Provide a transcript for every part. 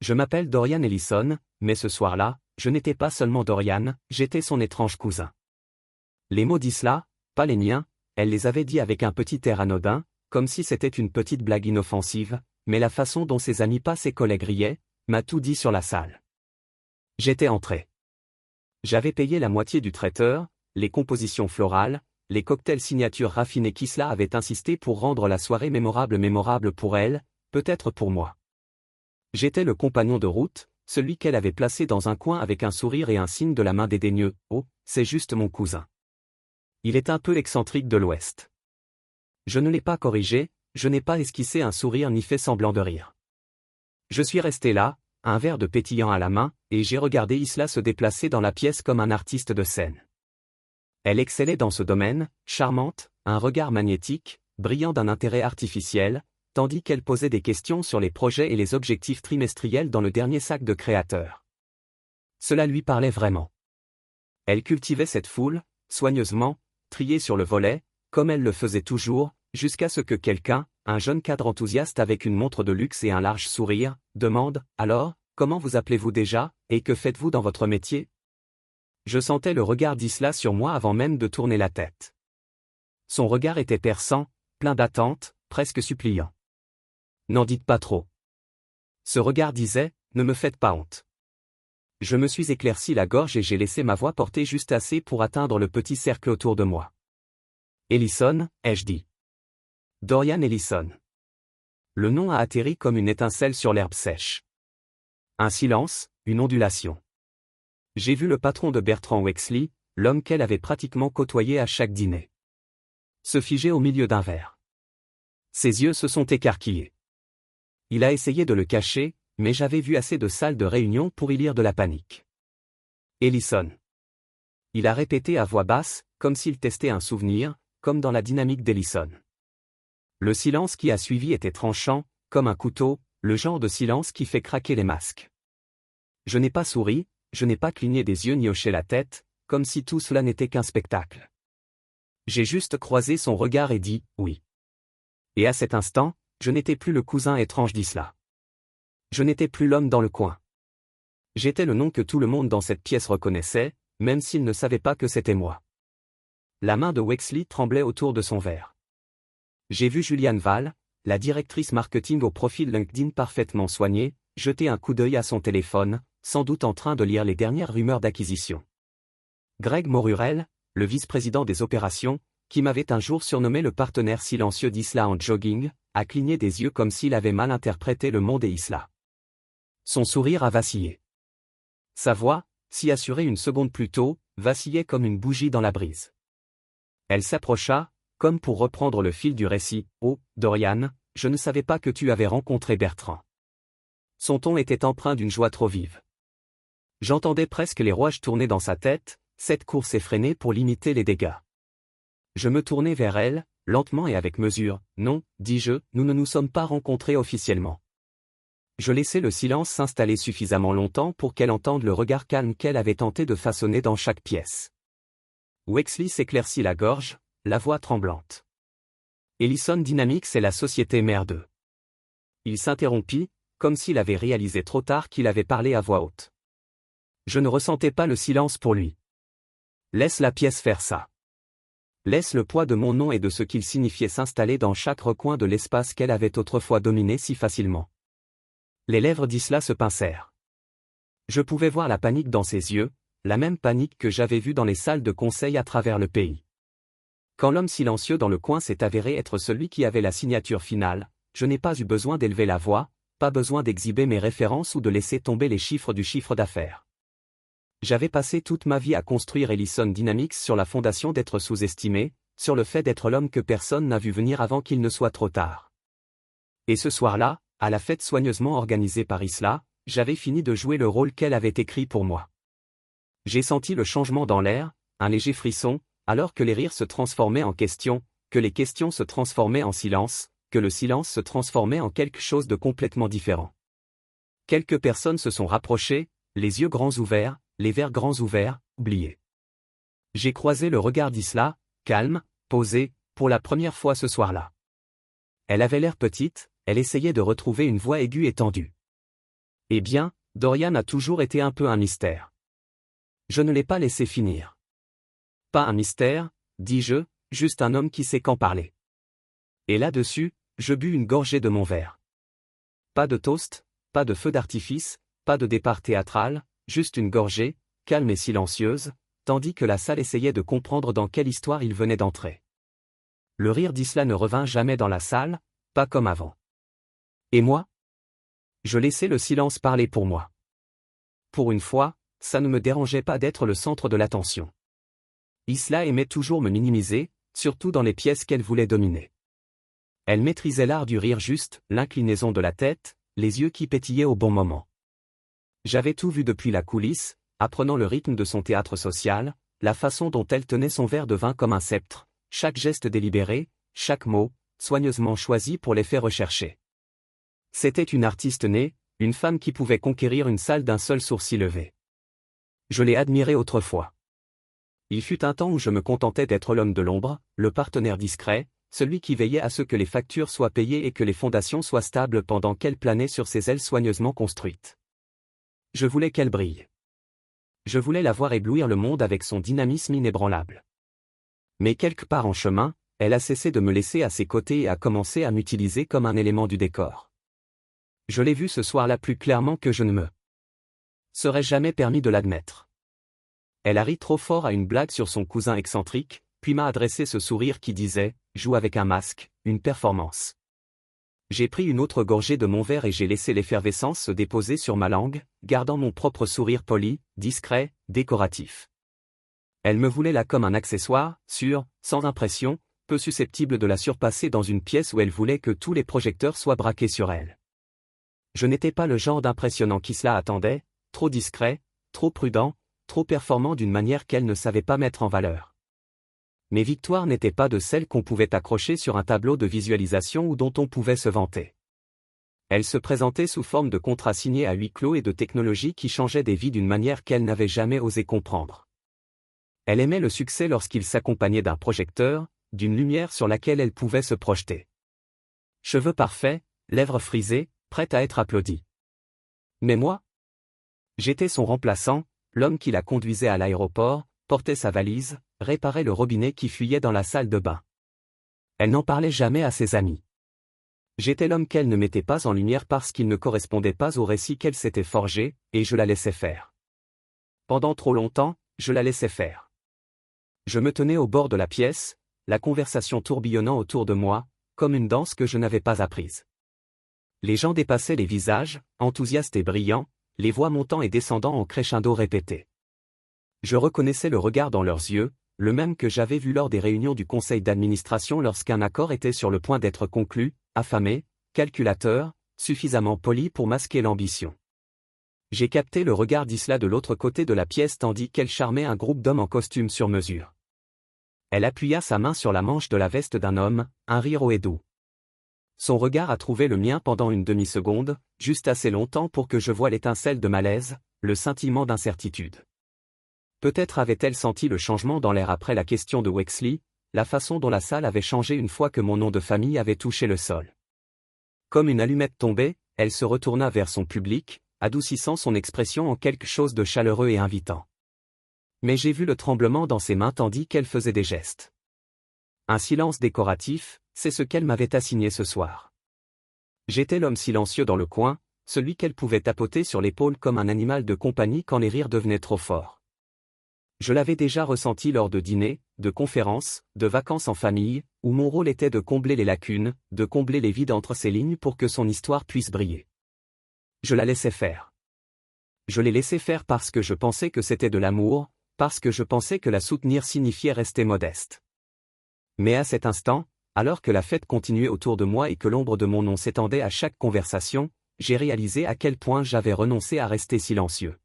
Je m'appelle Dorian Ellison, mais ce soir-là, je n'étais pas seulement Dorian, j'étais son étrange cousin. Les mots d'Isla, pas les miens, elle les avait dit avec un petit air anodin, comme si c'était une petite blague inoffensive, mais la façon dont ses amis pas ses collègues riaient, m'a tout dit sur la salle. J'étais entré. J'avais payé la moitié du traiteur, les compositions florales, les cocktails signatures raffinés qu'Isla avait insisté pour rendre la soirée mémorable pour elle, peut-être pour moi. J'étais le compagnon de route, celui qu'elle avait placé dans un coin avec un sourire et un signe de la main dédaigneux. Oh, c'est juste mon cousin. Il est un peu excentrique de l'Ouest. Je ne l'ai pas corrigé, je n'ai pas esquissé un sourire ni fait semblant de rire. Je suis resté là, un verre de pétillant à la main, et j'ai regardé Isla se déplacer dans la pièce comme un artiste de scène. Elle excellait dans ce domaine, charmante, un regard magnétique, brillant d'un intérêt artificiel, tandis qu'elle posait des questions sur les projets et les objectifs trimestriels dans le dernier sac de créateur. Cela lui parlait vraiment. Elle cultivait cette foule, soigneusement, triée sur le volet, comme elle le faisait toujours, jusqu'à ce que quelqu'un, un jeune cadre enthousiaste avec une montre de luxe et un large sourire, demande « Alors, comment vous appelez-vous déjà, et que faites-vous dans votre métier ?» Je sentais le regard d'Isla sur moi avant même de tourner la tête. Son regard était perçant, plein d'attente, presque suppliant. « N'en dites pas trop. » Ce regard disait « Ne me faites pas honte. » Je me suis éclairci la gorge et j'ai laissé ma voix porter juste assez pour atteindre le petit cercle autour de moi. « Ellison, ai-je dit. Dorian Ellison. » Le nom a atterri comme une étincelle sur l'herbe sèche. Un silence, une ondulation. J'ai vu le patron de Bertrand Wexley, l'homme qu'elle avait pratiquement côtoyé à chaque dîner, se figer au milieu d'un verre. Ses yeux se sont écarquillés. Il a essayé de le cacher, mais j'avais vu assez de salles de réunion pour y lire de la panique. Ellison. Il a répété à voix basse, comme s'il testait un souvenir, comme dans la dynamique d'Ellison. Le silence qui a suivi était tranchant, comme un couteau, le genre de silence qui fait craquer les masques. Je n'ai pas souri, je n'ai pas cligné des yeux ni hoché la tête, comme si tout cela n'était qu'un spectacle. J'ai juste croisé son regard et dit « oui ». Et à cet instant, je n'étais plus le cousin étrange d'Isla. Je n'étais plus l'homme dans le coin. J'étais le nom que tout le monde dans cette pièce reconnaissait, même s'il ne savait pas que c'était moi. La main de Wexley tremblait autour de son verre. J'ai vu Juliane Val, la directrice marketing au profil LinkedIn parfaitement soigné, jeter un coup d'œil à son téléphone, sans doute en train de lire les dernières rumeurs d'acquisition. Greg Morurel, le vice-président des opérations, qui m'avait un jour surnommé le partenaire silencieux d'Isla en jogging, a cligné des yeux comme s'il avait mal interprété le monde et Isla. Son sourire a vacillé. Sa voix, si assurée une seconde plus tôt, vacillait comme une bougie dans la brise. Elle s'approcha, comme pour reprendre le fil du récit. « Oh, Dorian, je ne savais pas que tu avais rencontré Bertrand. » Son ton était empreint d'une joie trop vive. J'entendais presque les rouages tourner dans sa tête, cette course effrénée pour limiter les dégâts. Je me tournai vers elle, lentement et avec mesure. « Non, dis-je, nous ne nous sommes pas rencontrés officiellement. » Je laissai le silence s'installer suffisamment longtemps pour qu'elle entende le regard calme qu'elle avait tenté de façonner dans chaque pièce. Wexley s'éclaircit la gorge, la voix tremblante. Ellison Dynamics est la société mère d'eux. Il s'interrompit, comme s'il avait réalisé trop tard qu'il avait parlé à voix haute. Je ne ressentais pas le silence pour lui. Laisse la pièce faire ça. Laisse le poids de mon nom et de ce qu'il signifiait s'installer dans chaque recoin de l'espace qu'elle avait autrefois dominé si facilement. Les lèvres d'Isla se pincèrent. Je pouvais voir la panique dans ses yeux, la même panique que j'avais vue dans les salles de conseil à travers le pays. Quand l'homme silencieux dans le coin s'est avéré être celui qui avait la signature finale, je n'ai pas eu besoin d'élever la voix, pas besoin d'exhiber mes références ou de laisser tomber les chiffres du chiffre d'affaires. J'avais passé toute ma vie à construire Ellison Dynamics sur la fondation d'être sous-estimé, sur le fait d'être l'homme que personne n'a vu venir avant qu'il ne soit trop tard. Et ce soir-là, à la fête soigneusement organisée par Isla, j'avais fini de jouer le rôle qu'elle avait écrit pour moi. J'ai senti le changement dans l'air, un léger frisson, alors que les rires se transformaient en questions, que les questions se transformaient en silence, que le silence se transformait en quelque chose de complètement différent. Quelques personnes se sont rapprochées, les yeux grands ouverts, les verres grands ouverts, oubliés. J'ai croisé le regard d'Isla, calme, posé, pour la première fois ce soir-là. Elle avait l'air petite, elle essayait de retrouver une voix aiguë et tendue. Eh bien, Dorian a toujours été un peu un mystère. Je ne l'ai pas laissé finir. Pas un mystère, dis-je, juste un homme qui sait quand parler. Et là-dessus, je bus une gorgée de mon verre. Pas de toast, pas de feu d'artifice, pas de départ théâtral, juste une gorgée, calme et silencieuse, tandis que la salle essayait de comprendre dans quelle histoire il venait d'entrer. Le rire d'Isla ne revint jamais dans la salle, pas comme avant. Et moi? Je laissais le silence parler pour moi. Pour une fois, ça ne me dérangeait pas d'être le centre de l'attention. Isla aimait toujours me minimiser, surtout dans les pièces qu'elle voulait dominer. Elle maîtrisait l'art du rire juste, l'inclinaison de la tête, les yeux qui pétillaient au bon moment. J'avais tout vu depuis la coulisse, apprenant le rythme de son théâtre social, la façon dont elle tenait son verre de vin comme un sceptre, chaque geste délibéré, chaque mot, soigneusement choisi pour l'effet recherché. C'était une artiste née, une femme qui pouvait conquérir une salle d'un seul sourcil levé. Je l'ai admirée autrefois. Il fut un temps où je me contentais d'être l'homme de l'ombre, le partenaire discret, celui qui veillait à ce que les factures soient payées et que les fondations soient stables pendant qu'elle planait sur ses ailes soigneusement construites. Je voulais qu'elle brille. Je voulais la voir éblouir le monde avec son dynamisme inébranlable. Mais quelque part en chemin, elle a cessé de me laisser à ses côtés et a commencé à m'utiliser comme un élément du décor. Je l'ai vue ce soir-là plus clairement que je ne me serais jamais permis de l'admettre. Elle a ri trop fort à une blague sur son cousin excentrique, puis m'a adressé ce sourire qui disait « Joue avec un masque, une performance ». J'ai pris une autre gorgée de mon verre et j'ai laissé l'effervescence se déposer sur ma langue, gardant mon propre sourire poli, discret, décoratif. Elle me voulait là comme un accessoire, sûr, sans impression, peu susceptible de la surpasser dans une pièce où elle voulait que tous les projecteurs soient braqués sur elle. Je n'étais pas le genre d'impressionnant qu'Isla attendait, trop discret, trop prudent, trop performant d'une manière qu'elle ne savait pas mettre en valeur. Mes victoires n'étaient pas de celles qu'on pouvait accrocher sur un tableau de visualisation ou dont on pouvait se vanter. Elles se présentaient sous forme de contrats signés à huis clos et de technologies qui changeaient des vies d'une manière qu'elle n'avait jamais osé comprendre. Elle aimait le succès lorsqu'il s'accompagnait d'un projecteur, d'une lumière sur laquelle elle pouvait se projeter. Cheveux parfaits, lèvres frisées, prête à être applaudie. Mais moi? J'étais son remplaçant, l'homme qui la conduisait à l'aéroport, portait sa valise, réparait le robinet qui fuyait dans la salle de bain. Elle n'en parlait jamais à ses amis. J'étais l'homme qu'elle ne mettait pas en lumière parce qu'il ne correspondait pas au récit qu'elle s'était forgé, et je la laissais faire. Pendant trop longtemps, je la laissais faire. Je me tenais au bord de la pièce, la conversation tourbillonnant autour de moi, comme une danse que je n'avais pas apprise. Les gens dépassaient les visages, enthousiastes et brillants, les voix montant et descendant en crescendo répété. Je reconnaissais le regard dans leurs yeux, le même que j'avais vu lors des réunions du conseil d'administration lorsqu'un accord était sur le point d'être conclu, affamé, calculateur, suffisamment poli pour masquer l'ambition. J'ai capté le regard d'Isla de l'autre côté de la pièce tandis qu'elle charmait un groupe d'hommes en costume sur mesure. Elle appuya sa main sur la manche de la veste d'un homme, un rire haut et doux. Son regard a trouvé le mien pendant une demi-seconde, juste assez longtemps pour que je voie l'étincelle de malaise, le scintillement d'incertitude. Peut-être avait-elle senti le changement dans l'air après la question de Wexley, la façon dont la salle avait changé une fois que mon nom de famille avait touché le sol. Comme une allumette tombée, elle se retourna vers son public, adoucissant son expression en quelque chose de chaleureux et invitant. Mais j'ai vu le tremblement dans ses mains tandis qu'elle faisait des gestes. Un silence décoratif, c'est ce qu'elle m'avait assigné ce soir. J'étais l'homme silencieux dans le coin, celui qu'elle pouvait tapoter sur l'épaule comme un animal de compagnie quand les rires devenaient trop forts. Je l'avais déjà ressenti lors de dîners, de conférences, de vacances en famille, où mon rôle était de combler les lacunes, de combler les vides entre ces lignes pour que son histoire puisse briller. Je la laissais faire. Je l'ai laissé faire parce que je pensais que c'était de l'amour, parce que je pensais que la soutenir signifiait rester modeste. Mais à cet instant, alors que la fête continuait autour de moi et que l'ombre de mon nom s'étendait à chaque conversation, j'ai réalisé à quel point j'avais renoncé à rester silencieux.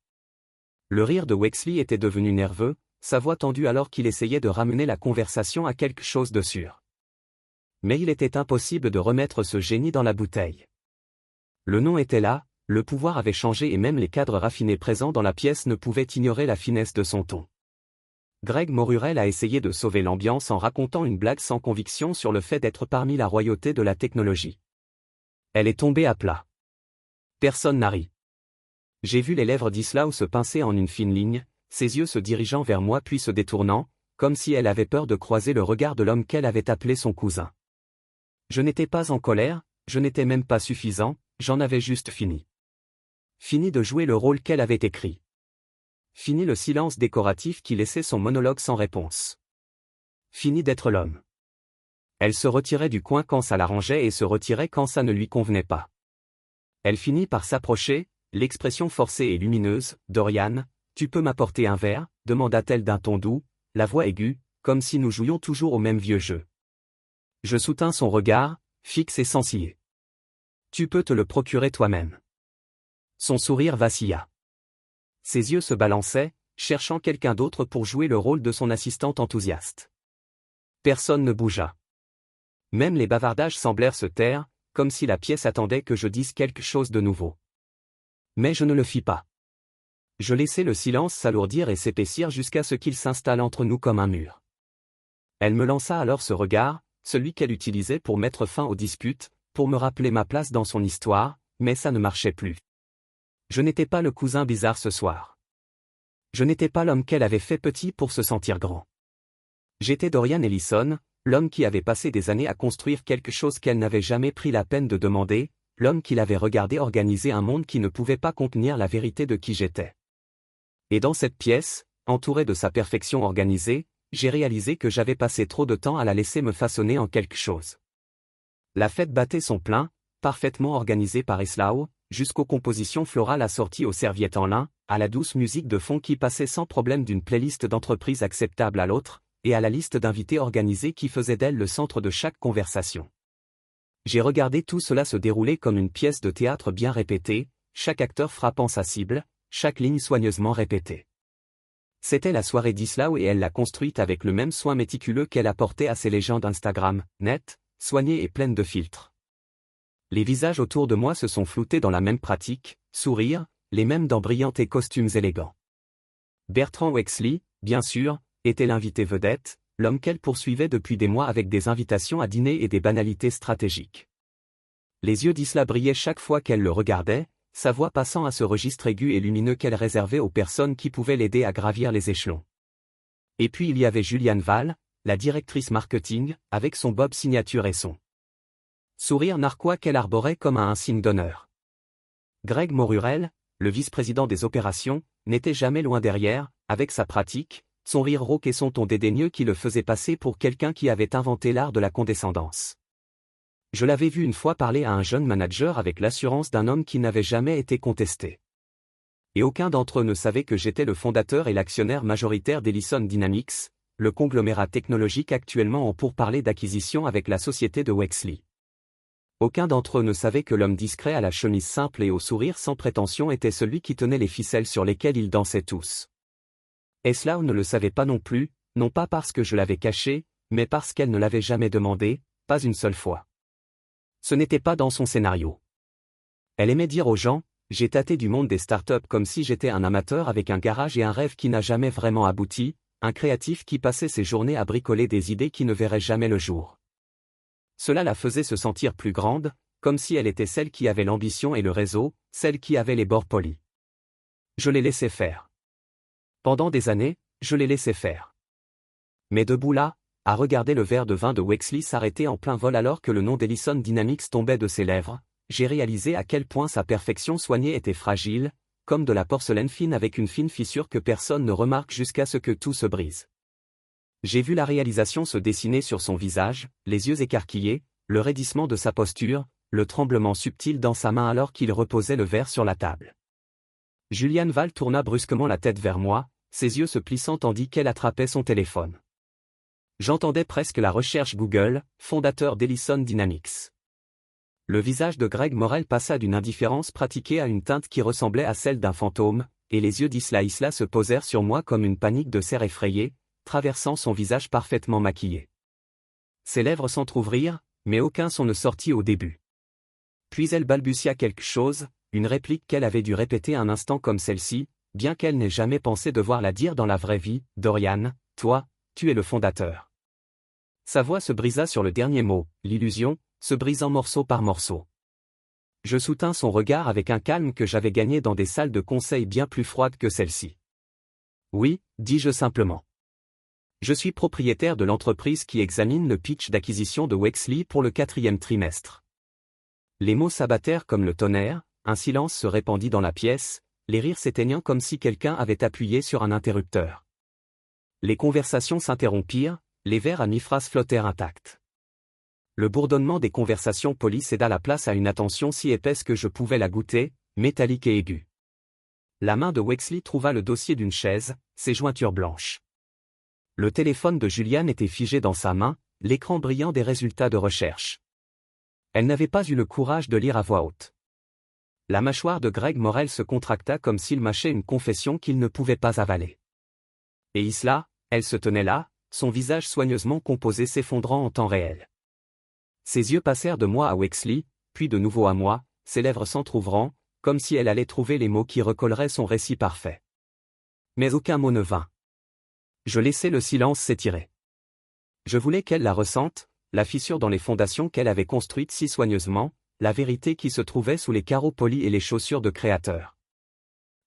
Le rire de Wexley était devenu nerveux, sa voix tendue alors qu'il essayait de ramener la conversation à quelque chose de sûr. Mais il était impossible de remettre ce génie dans la bouteille. Le nom était là, le pouvoir avait changé et même les cadres raffinés présents dans la pièce ne pouvaient ignorer la finesse de son ton. Greg Morurel a essayé de sauver l'ambiance en racontant une blague sans conviction sur le fait d'être parmi la royauté de la technologie. Elle est tombée à plat. Personne n'a ri. J'ai vu les lèvres d'Islao se pincer en une fine ligne, ses yeux se dirigeant vers moi puis se détournant, comme si elle avait peur de croiser le regard de l'homme qu'elle avait appelé son cousin. Je n'étais pas en colère, je n'étais même pas suffisant, j'en avais juste fini. Fini de jouer le rôle qu'elle avait écrit. Fini le silence décoratif qui laissait son monologue sans réponse. Fini d'être l'homme. Elle se retirait du coin quand ça l'arrangeait et se retirait quand ça ne lui convenait pas. Elle finit par s'approcher, l'expression forcée et lumineuse. « Dorian, tu peux m'apporter un verre ?» demanda-t-elle d'un ton doux, la voix aiguë, comme si nous jouions toujours au même vieux jeu. Je soutins son regard, fixe et sans ciller. « Tu peux te le procurer toi-même. » Son sourire vacilla. Ses yeux se balançaient, cherchant quelqu'un d'autre pour jouer le rôle de son assistante enthousiaste. Personne ne bougea. Même les bavardages semblèrent se taire, comme si la pièce attendait que je dise quelque chose de nouveau. Mais je ne le fis pas. Je laissai le silence s'alourdir et s'épaissir jusqu'à ce qu'il s'installe entre nous comme un mur. Elle me lança alors ce regard, celui qu'elle utilisait pour mettre fin aux disputes, pour me rappeler ma place dans son histoire, mais ça ne marchait plus. Je n'étais pas le cousin bizarre ce soir. Je n'étais pas l'homme qu'elle avait fait petit pour se sentir grand. J'étais Dorian Ellison, l'homme qui avait passé des années à construire quelque chose qu'elle n'avait jamais pris la peine de demander, l'homme qui l'avait regardé organiser un monde qui ne pouvait pas contenir la vérité de qui j'étais. Et dans cette pièce, entouré de sa perfection organisée, j'ai réalisé que j'avais passé trop de temps à la laisser me façonner en quelque chose. La fête battait son plein, parfaitement organisée par Islao, jusqu'aux compositions florales assorties aux serviettes en lin, à la douce musique de fond qui passait sans problème d'une playlist d'entreprises acceptable à l'autre, et à la liste d'invités organisés qui faisait d'elle le centre de chaque conversation. J'ai regardé tout cela se dérouler comme une pièce de théâtre bien répétée, chaque acteur frappant sa cible, chaque ligne soigneusement répétée. C'était la soirée d'Islao et elle l'a construite avec le même soin méticuleux qu'elle apportait à ses légendes Instagram, nettes, soignées et pleines de filtres. Les visages autour de moi se sont floutés dans la même pratique, sourires, les mêmes dents brillantes et costumes élégants. Bertrand Wexley, bien sûr, était l'invité vedette, l'homme qu'elle poursuivait depuis des mois avec des invitations à dîner et des banalités stratégiques. Les yeux d'Isla brillaient chaque fois qu'elle le regardait, sa voix passant à ce registre aigu et lumineux qu'elle réservait aux personnes qui pouvaient l'aider à gravir les échelons. Et puis il y avait Juliane Val, la directrice marketing, avec son bob signature et son sourire narquois qu'elle arborait comme un signe d'honneur. Greg Morurel, le vice-président des opérations, n'était jamais loin derrière, avec sa pratique, son rire rauque et son ton dédaigneux qui le faisait passer pour quelqu'un qui avait inventé l'art de la condescendance. Je l'avais vu une fois parler à un jeune manager avec l'assurance d'un homme qui n'avait jamais été contesté. Et aucun d'entre eux ne savait que j'étais le fondateur et l'actionnaire majoritaire d'Ellison Dynamics, le conglomérat technologique actuellement en pourparlers d'acquisition avec la société de Wexley. Aucun d'entre eux ne savait que l'homme discret à la chemise simple et au sourire sans prétention était celui qui tenait les ficelles sur lesquelles ils dansaient tous. Islao ne le savait pas non plus, non pas parce que je l'avais caché, mais parce qu'elle ne l'avait jamais demandé, pas une seule fois. Ce n'était pas dans son scénario. Elle aimait dire aux gens, j'ai tâté du monde des startups comme si j'étais un amateur avec un garage et un rêve qui n'a jamais vraiment abouti, un créatif qui passait ses journées à bricoler des idées qui ne verraient jamais le jour. Cela la faisait se sentir plus grande, comme si elle était celle qui avait l'ambition et le réseau, celle qui avait les bords polis. Je les laissais faire. Pendant des années, je les laissais faire. Mais debout là, à regarder le verre de vin de Wexley s'arrêter en plein vol alors que le nom d'Ellison Dynamics tombait de ses lèvres, j'ai réalisé à quel point sa perfection soignée était fragile, comme de la porcelaine fine avec une fine fissure que personne ne remarque jusqu'à ce que tout se brise. J'ai vu la réalisation se dessiner sur son visage, les yeux écarquillés, le raidissement de sa posture, le tremblement subtil dans sa main alors qu'il reposait le verre sur la table. Juliane Val tourna brusquement la tête vers moi, ses yeux se plissant tandis qu'elle attrapait son téléphone. J'entendais presque la recherche Google, fondateur d'Ellison Dynamics. Le visage de Greg Morel passa d'une indifférence pratiquée à une teinte qui ressemblait à celle d'un fantôme, et les yeux d'Isla se posèrent sur moi comme une panique de cerf effrayé, traversant son visage parfaitement maquillé. Ses lèvres s'entr'ouvrirent, mais aucun son ne sortit au début. Puis elle balbutia quelque chose, une réplique qu'elle avait dû répéter un instant comme celle-ci, bien qu'elle n'ait jamais pensé devoir la dire dans la vraie vie, Dorian, toi, tu es le fondateur. Sa voix se brisa sur le dernier mot, l'illusion, se brisant morceau par morceau. Je soutins son regard avec un calme que j'avais gagné dans des salles de conseil bien plus froides que celle-ci. Oui, dis-je simplement. Je suis propriétaire de l'entreprise qui examine le pitch d'acquisition de Wexley pour le 4e trimestre. Les mots s'abattèrent comme le tonnerre, un silence se répandit dans la pièce, les rires s'éteignant comme si quelqu'un avait appuyé sur un interrupteur. Les conversations s'interrompirent, les vers à mi-phrase flottèrent intacts. Le bourdonnement des conversations polies céda la place à une attention si épaisse que je pouvais la goûter, métallique et aiguë. La main de Wexley trouva le dossier d'une chaise, ses jointures blanches. Le téléphone de Juliane était figé dans sa main, l'écran brillant des résultats de recherche. Elle n'avait pas eu le courage de lire à voix haute. La mâchoire de Greg Morel se contracta comme s'il mâchait une confession qu'il ne pouvait pas avaler. Et Isla, elle se tenait là, son visage soigneusement composé s'effondrant en temps réel. Ses yeux passèrent de moi à Wexley, puis de nouveau à moi, ses lèvres s'entr'ouvrant, comme si elle allait trouver les mots qui recolleraient son récit parfait. Mais aucun mot ne vint. Je laissai le silence s'étirer. Je voulais qu'elle la ressente, la fissure dans les fondations qu'elle avait construites si soigneusement, la vérité qui se trouvait sous les carreaux polis et les chaussures de créateur.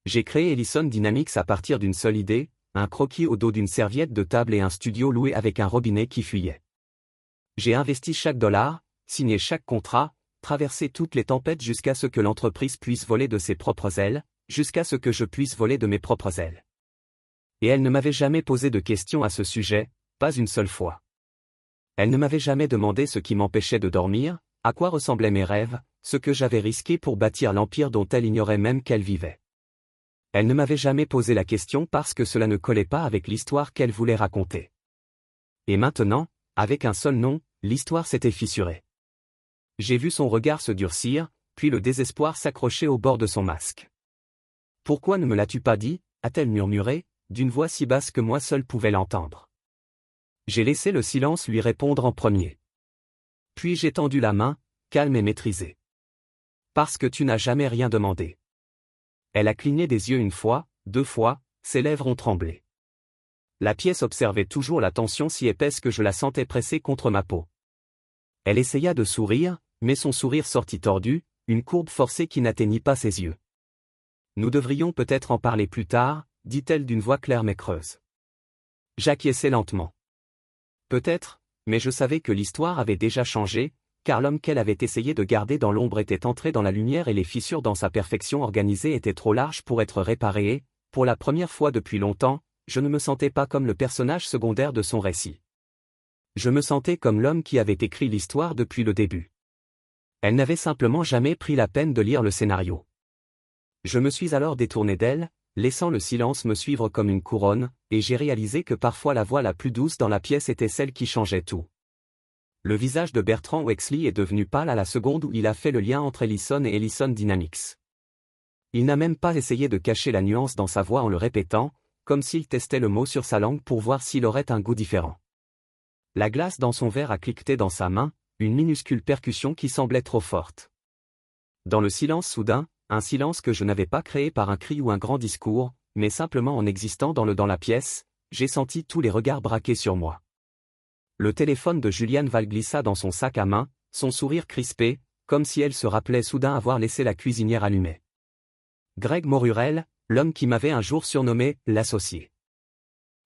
J'ai créé Ellison Dynamics à partir d'une seule idée, un croquis au dos d'une serviette de table et un studio loué avec un robinet qui fuyait. J'ai investi chaque dollar, signé chaque contrat, traversé toutes les tempêtes jusqu'à ce que l'entreprise puisse voler de ses propres ailes, jusqu'à ce que je puisse voler de mes propres ailes. Et elle ne m'avait jamais posé de questions à ce sujet, pas une seule fois. Elle ne m'avait jamais demandé ce qui m'empêchait de dormir, à quoi ressemblaient mes rêves, ce que j'avais risqué pour bâtir l'empire dont elle ignorait même qu'elle vivait. Elle ne m'avait jamais posé la question parce que cela ne collait pas avec l'histoire qu'elle voulait raconter. Et maintenant, avec un seul nom, l'histoire s'était fissurée. J'ai vu son regard se durcir, puis le désespoir s'accrocher au bord de son masque. « Pourquoi ne me l'as-tu pas dit » a-t-elle murmuré, d'une voix si basse que moi seul pouvais l'entendre. J'ai laissé le silence lui répondre en premier. Puis j'ai tendu la main, calme et maîtrisée. « Parce que tu n'as jamais rien demandé. » Elle a cligné des yeux une fois, 2 fois, ses lèvres ont tremblé. La pièce observait toujours la tension si épaisse que je la sentais pressée contre ma peau. Elle essaya de sourire, mais son sourire sortit tordu, une courbe forcée qui n'atteignit pas ses yeux. « Nous devrions peut-être en parler plus tard, » dit-elle d'une voix claire mais creuse. J'acquiesçai lentement. Peut-être, mais je savais que l'histoire avait déjà changé, car l'homme qu'elle avait essayé de garder dans l'ombre était entré dans la lumière et les fissures dans sa perfection organisée étaient trop larges pour être réparées et, pour la première fois depuis longtemps, je ne me sentais pas comme le personnage secondaire de son récit. Je me sentais comme l'homme qui avait écrit l'histoire depuis le début. Elle n'avait simplement jamais pris la peine de lire le scénario. Je me suis alors détourné d'elle, laissant le silence me suivre comme une couronne, et j'ai réalisé que parfois la voix la plus douce dans la pièce était celle qui changeait tout. Le visage de Bertrand Wexley est devenu pâle à la seconde où il a fait le lien entre Ellison et Ellison Dynamics. Il n'a même pas essayé de cacher la nuance dans sa voix en le répétant, comme s'il testait le mot sur sa langue pour voir s'il aurait un goût différent. La glace dans son verre a cliqueté dans sa main, une minuscule percussion qui semblait trop forte. Dans le silence soudain, un silence que je n'avais pas créé par un cri ou un grand discours, mais simplement en existant dans la pièce, j'ai senti tous les regards braqués sur moi. Le téléphone de Juliane Val glissa dans son sac à main, son sourire crispé, comme si elle se rappelait soudain avoir laissé la cuisinière allumée. Greg Morurel, l'homme qui m'avait un jour surnommé « l'associé ».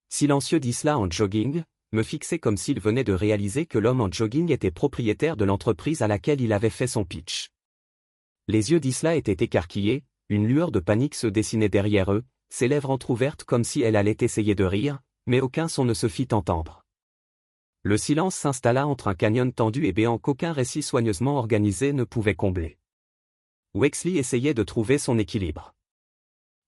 Silencieux d'Isla en jogging, me fixait comme s'il venait de réaliser que l'homme en jogging était propriétaire de l'entreprise à laquelle il avait fait son pitch. Les yeux d'Isla étaient écarquillés, une lueur de panique se dessinait derrière eux, ses lèvres entr'ouvertes comme si elle allait essayer de rire, mais aucun son ne se fit entendre. Le silence s'installa entre un canyon tendu et béant qu'aucun récit soigneusement organisé ne pouvait combler. Wexley essayait de trouver son équilibre.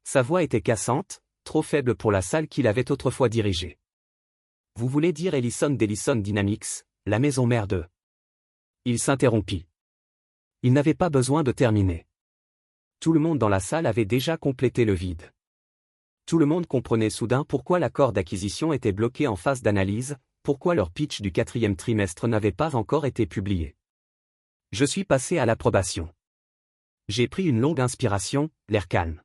Sa voix était cassante, trop faible pour la salle qu'il avait autrefois dirigée. « Vous voulez dire Ellison d'Ellison Dynamics, la maison mère de... » Il s'interrompit. Il n'avait pas besoin de terminer. Tout le monde dans la salle avait déjà complété le vide. Tout le monde comprenait soudain pourquoi l'accord d'acquisition était bloqué en phase d'analyse, pourquoi leur pitch du 4e trimestre n'avait pas encore été publié. Je suis passé à l'approbation. J'ai pris une longue inspiration, l'air calme.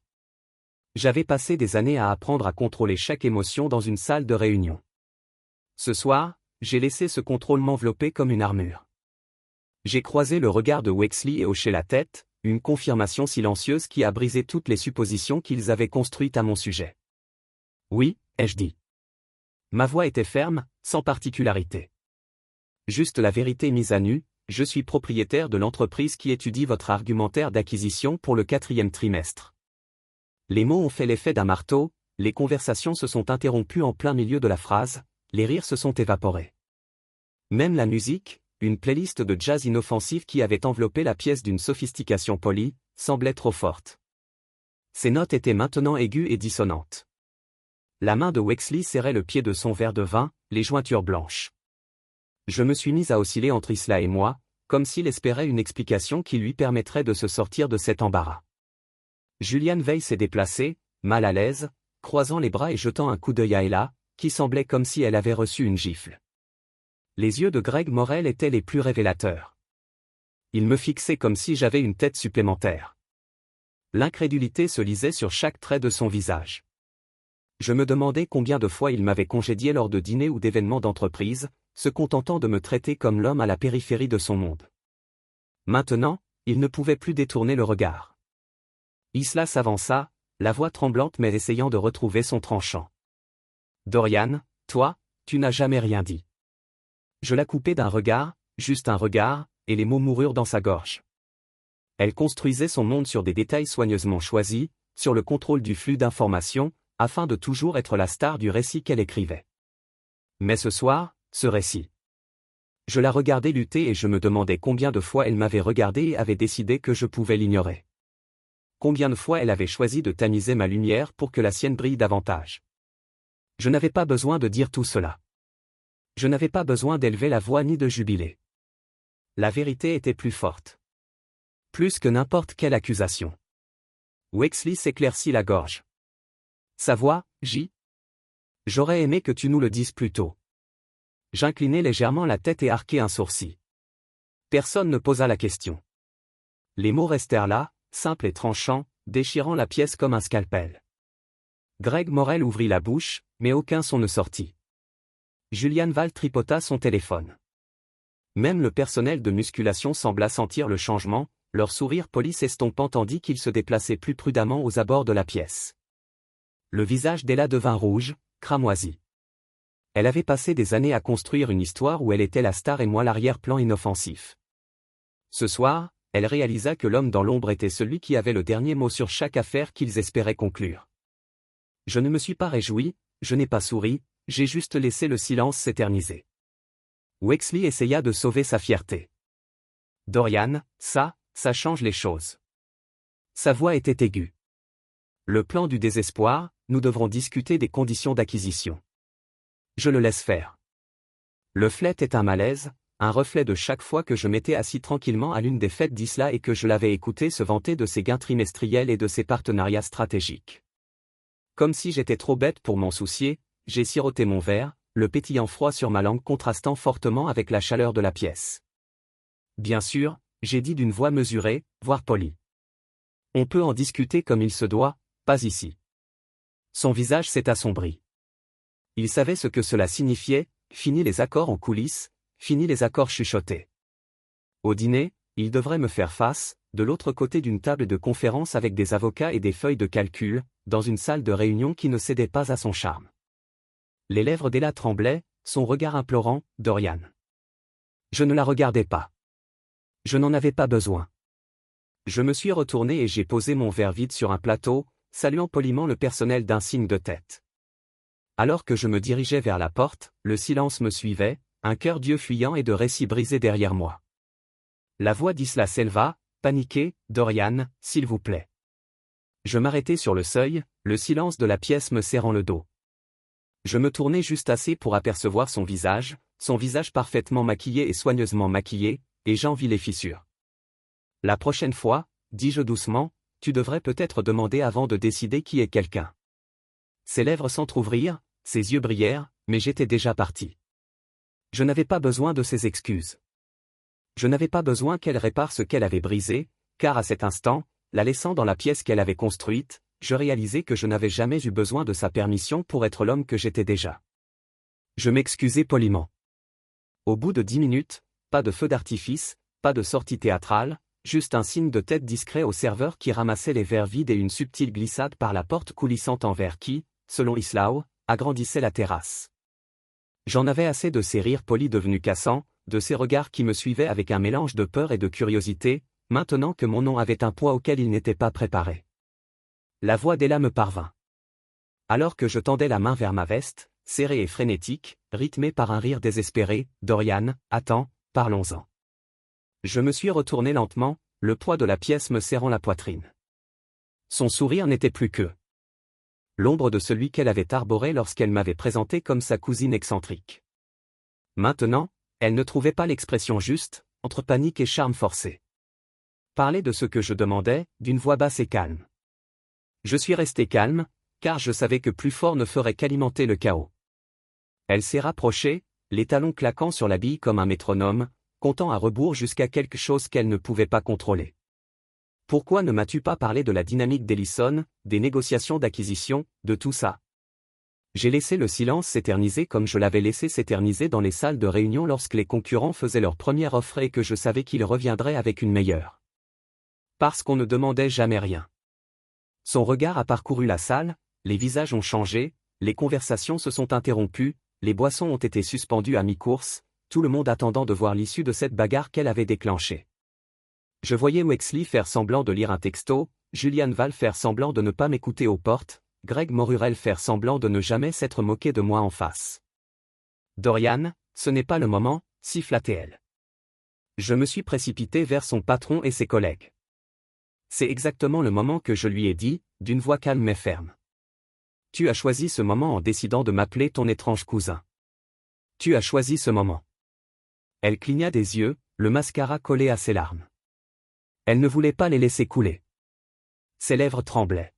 J'avais passé des années à apprendre à contrôler chaque émotion dans une salle de réunion. Ce soir, j'ai laissé ce contrôle m'envelopper comme une armure. J'ai croisé le regard de Wexley et hoché la tête, une confirmation silencieuse qui a brisé toutes les suppositions qu'ils avaient construites à mon sujet. Oui, ai-je dit. Ma voix était ferme, sans particularité. Juste la vérité mise à nu, je suis propriétaire de l'entreprise qui étudie votre argumentaire d'acquisition pour le 4e trimestre. Les mots ont fait l'effet d'un marteau, les conversations se sont interrompues en plein milieu de la phrase, les rires se sont évaporés. Même la musique, une playlist de jazz inoffensif qui avait enveloppé la pièce d'une sophistication polie, semblait trop forte. Ces notes étaient maintenant aiguës et dissonantes. La main de Wexley serrait le pied de son verre de vin, les jointures blanches. Je me suis mis à osciller entre Isla et moi, comme s'il espérait une explication qui lui permettrait de se sortir de cet embarras. Julian Veil s'est déplacée, mal à l'aise, croisant les bras et jetant un coup d'œil à Ella, qui semblait comme si elle avait reçu une gifle. Les yeux de Greg Morrell étaient les plus révélateurs. Il me fixait comme si j'avais une tête supplémentaire. L'incrédulité se lisait sur chaque trait de son visage. Je me demandais combien de fois il m'avait congédié lors de dîners ou d'événements d'entreprise, se contentant de me traiter comme l'homme à la périphérie de son monde. Maintenant, il ne pouvait plus détourner le regard. Isla s'avança, la voix tremblante mais essayant de retrouver son tranchant. « Dorian, toi, tu n'as jamais rien dit. » Je la coupai d'un regard, juste un regard, et les mots moururent dans sa gorge. Elle construisait son monde sur des détails soigneusement choisis, sur le contrôle du flux d'informations, afin de toujours être la star du récit qu'elle écrivait. Mais ce soir, ce récit. Je la regardais lutter et je me demandais combien de fois elle m'avait regardé et avait décidé que je pouvais l'ignorer. Combien de fois elle avait choisi de tamiser ma lumière pour que la sienne brille davantage. Je n'avais pas besoin de dire tout cela. Je n'avais pas besoin d'élever la voix ni de jubiler. La vérité était plus forte. Plus que n'importe quelle accusation. Wexley s'éclaircit la gorge. Sa voix, J'aurais aimé que tu nous le dises plus tôt. J'inclinai légèrement la tête et arquai un sourcil. Personne ne posa la question. Les mots restèrent là, simples et tranchants, déchirant la pièce comme un scalpel. Greg Morrell ouvrit la bouche, mais aucun son ne sortit. Julian Val tripota son téléphone. Même le personnel de musculation sembla sentir le changement, leur sourire poli s'estompant tandis qu'ils se déplaçaient plus prudemment aux abords de la pièce. Le visage d'Ella devint rouge, cramoisi. Elle avait passé des années à construire une histoire où elle était la star et moi l'arrière-plan inoffensif. Ce soir, elle réalisa que l'homme dans l'ombre était celui qui avait le dernier mot sur chaque affaire qu'ils espéraient conclure. Je ne me suis pas réjoui, je n'ai pas souri, j'ai juste laissé le silence s'éterniser. Wexley essaya de sauver sa fierté. Dorian, ça change les choses. Sa voix était aiguë. Le plan du désespoir, nous devrons discuter des conditions d'acquisition. Je le laisse faire. Le flet est un malaise, un reflet de chaque fois que je m'étais assis tranquillement à l'une des fêtes d'Isla et que je l'avais écouté se vanter de ses gains trimestriels et de ses partenariats stratégiques. Comme si j'étais trop bête pour m'en soucier, j'ai siroté mon verre, le pétillant froid sur ma langue contrastant fortement avec la chaleur de la pièce. Bien sûr, j'ai dit d'une voix mesurée, voire polie. On peut en discuter comme il se doit, pas ici. Son visage s'est assombri. Il savait ce que cela signifiait, fini les accords en coulisses, fini les accords chuchotés. Au dîner, il devrait me faire face, de l'autre côté d'une table de conférence avec des avocats et des feuilles de calcul, dans une salle de réunion qui ne cédait pas à son charme. Les lèvres d'Ella tremblaient, son regard implorant, Dorian. Je ne la regardais pas. Je n'en avais pas besoin. Je me suis retourné et j'ai posé mon verre vide sur un plateau, saluant poliment le personnel d'un signe de tête. Alors que je me dirigeais vers la porte, le silence me suivait, un cœur d'yeux fuyant et de récits brisés derrière moi. La voix d'Isla s'éleva, paniquée, Dorian, s'il vous plaît. Je m'arrêtai sur le seuil, le silence de la pièce me serrant le dos. Je me tournai juste assez pour apercevoir son visage parfaitement maquillé et soigneusement maquillé, et j'en vis les fissures. La prochaine fois, dis-je doucement, tu devrais peut-être demander avant de décider qui est quelqu'un. Ses lèvres s'entr'ouvrirent, ses yeux brillèrent, mais j'étais déjà parti. Je n'avais pas besoin de ses excuses. Je n'avais pas besoin qu'elle répare ce qu'elle avait brisé, car à cet instant, la laissant dans la pièce qu'elle avait construite, je réalisais que je n'avais jamais eu besoin de sa permission pour être l'homme que j'étais déjà. Je m'excusai poliment. Au bout de 10 minutes, pas de feu d'artifice, pas de sortie théâtrale, juste un signe de tête discret au serveur qui ramassait les verres vides et une subtile glissade par la porte coulissante en verre qui, selon Islao, agrandissait la terrasse. J'en avais assez de ces rires polis devenus cassants, de ces regards qui me suivaient avec un mélange de peur et de curiosité, maintenant que mon nom avait un poids auquel il n'était pas préparé. La voix d'Ella me parvint. Alors que je tendais la main vers ma veste, serrée et frénétique, rythmée par un rire désespéré, « Dorian, attends, parlons-en. » Je me suis retourné lentement, le poids de la pièce me serrant la poitrine. Son sourire n'était plus que l'ombre de celui qu'elle avait arboré lorsqu'elle m'avait présenté comme sa cousine excentrique. Maintenant, elle ne trouvait pas l'expression juste, entre panique et charme forcé. Parler de ce que je demandais, d'une voix basse et calme. Je suis resté calme, car je savais que plus fort ne ferait qu'alimenter le chaos. Elle s'est rapprochée, les talons claquant sur la bille comme un métronome, comptant à rebours jusqu'à quelque chose qu'elle ne pouvait pas contrôler. Pourquoi ne m'as-tu pas parlé de la dynamique d'Ellison, des négociations d'acquisition, de tout ça? J'ai laissé le silence s'éterniser comme je l'avais laissé s'éterniser dans les salles de réunion lorsque les concurrents faisaient leur première offre et que je savais qu'ils reviendraient avec une meilleure. Parce qu'on ne demandait jamais rien. Son regard a parcouru la salle, les visages ont changé, les conversations se sont interrompues, les boissons ont été suspendues à mi-course, tout le monde attendant de voir l'issue de cette bagarre qu'elle avait déclenchée. Je voyais Wexley faire semblant de lire un texto, Julian Val faire semblant de ne pas m'écouter aux portes, Greg Morurel faire semblant de ne jamais s'être moqué de moi en face. Dorian, ce n'est pas le moment, siffla-t-elle. Je me suis précipité vers son patron et ses collègues. C'est exactement le moment que je lui ai dit, d'une voix calme mais ferme. Tu as choisi ce moment en décidant de m'appeler ton étrange cousin. Tu as choisi ce moment. Elle cligna des yeux, le mascara collé à ses larmes. Elle ne voulait pas les laisser couler. Ses lèvres tremblaient.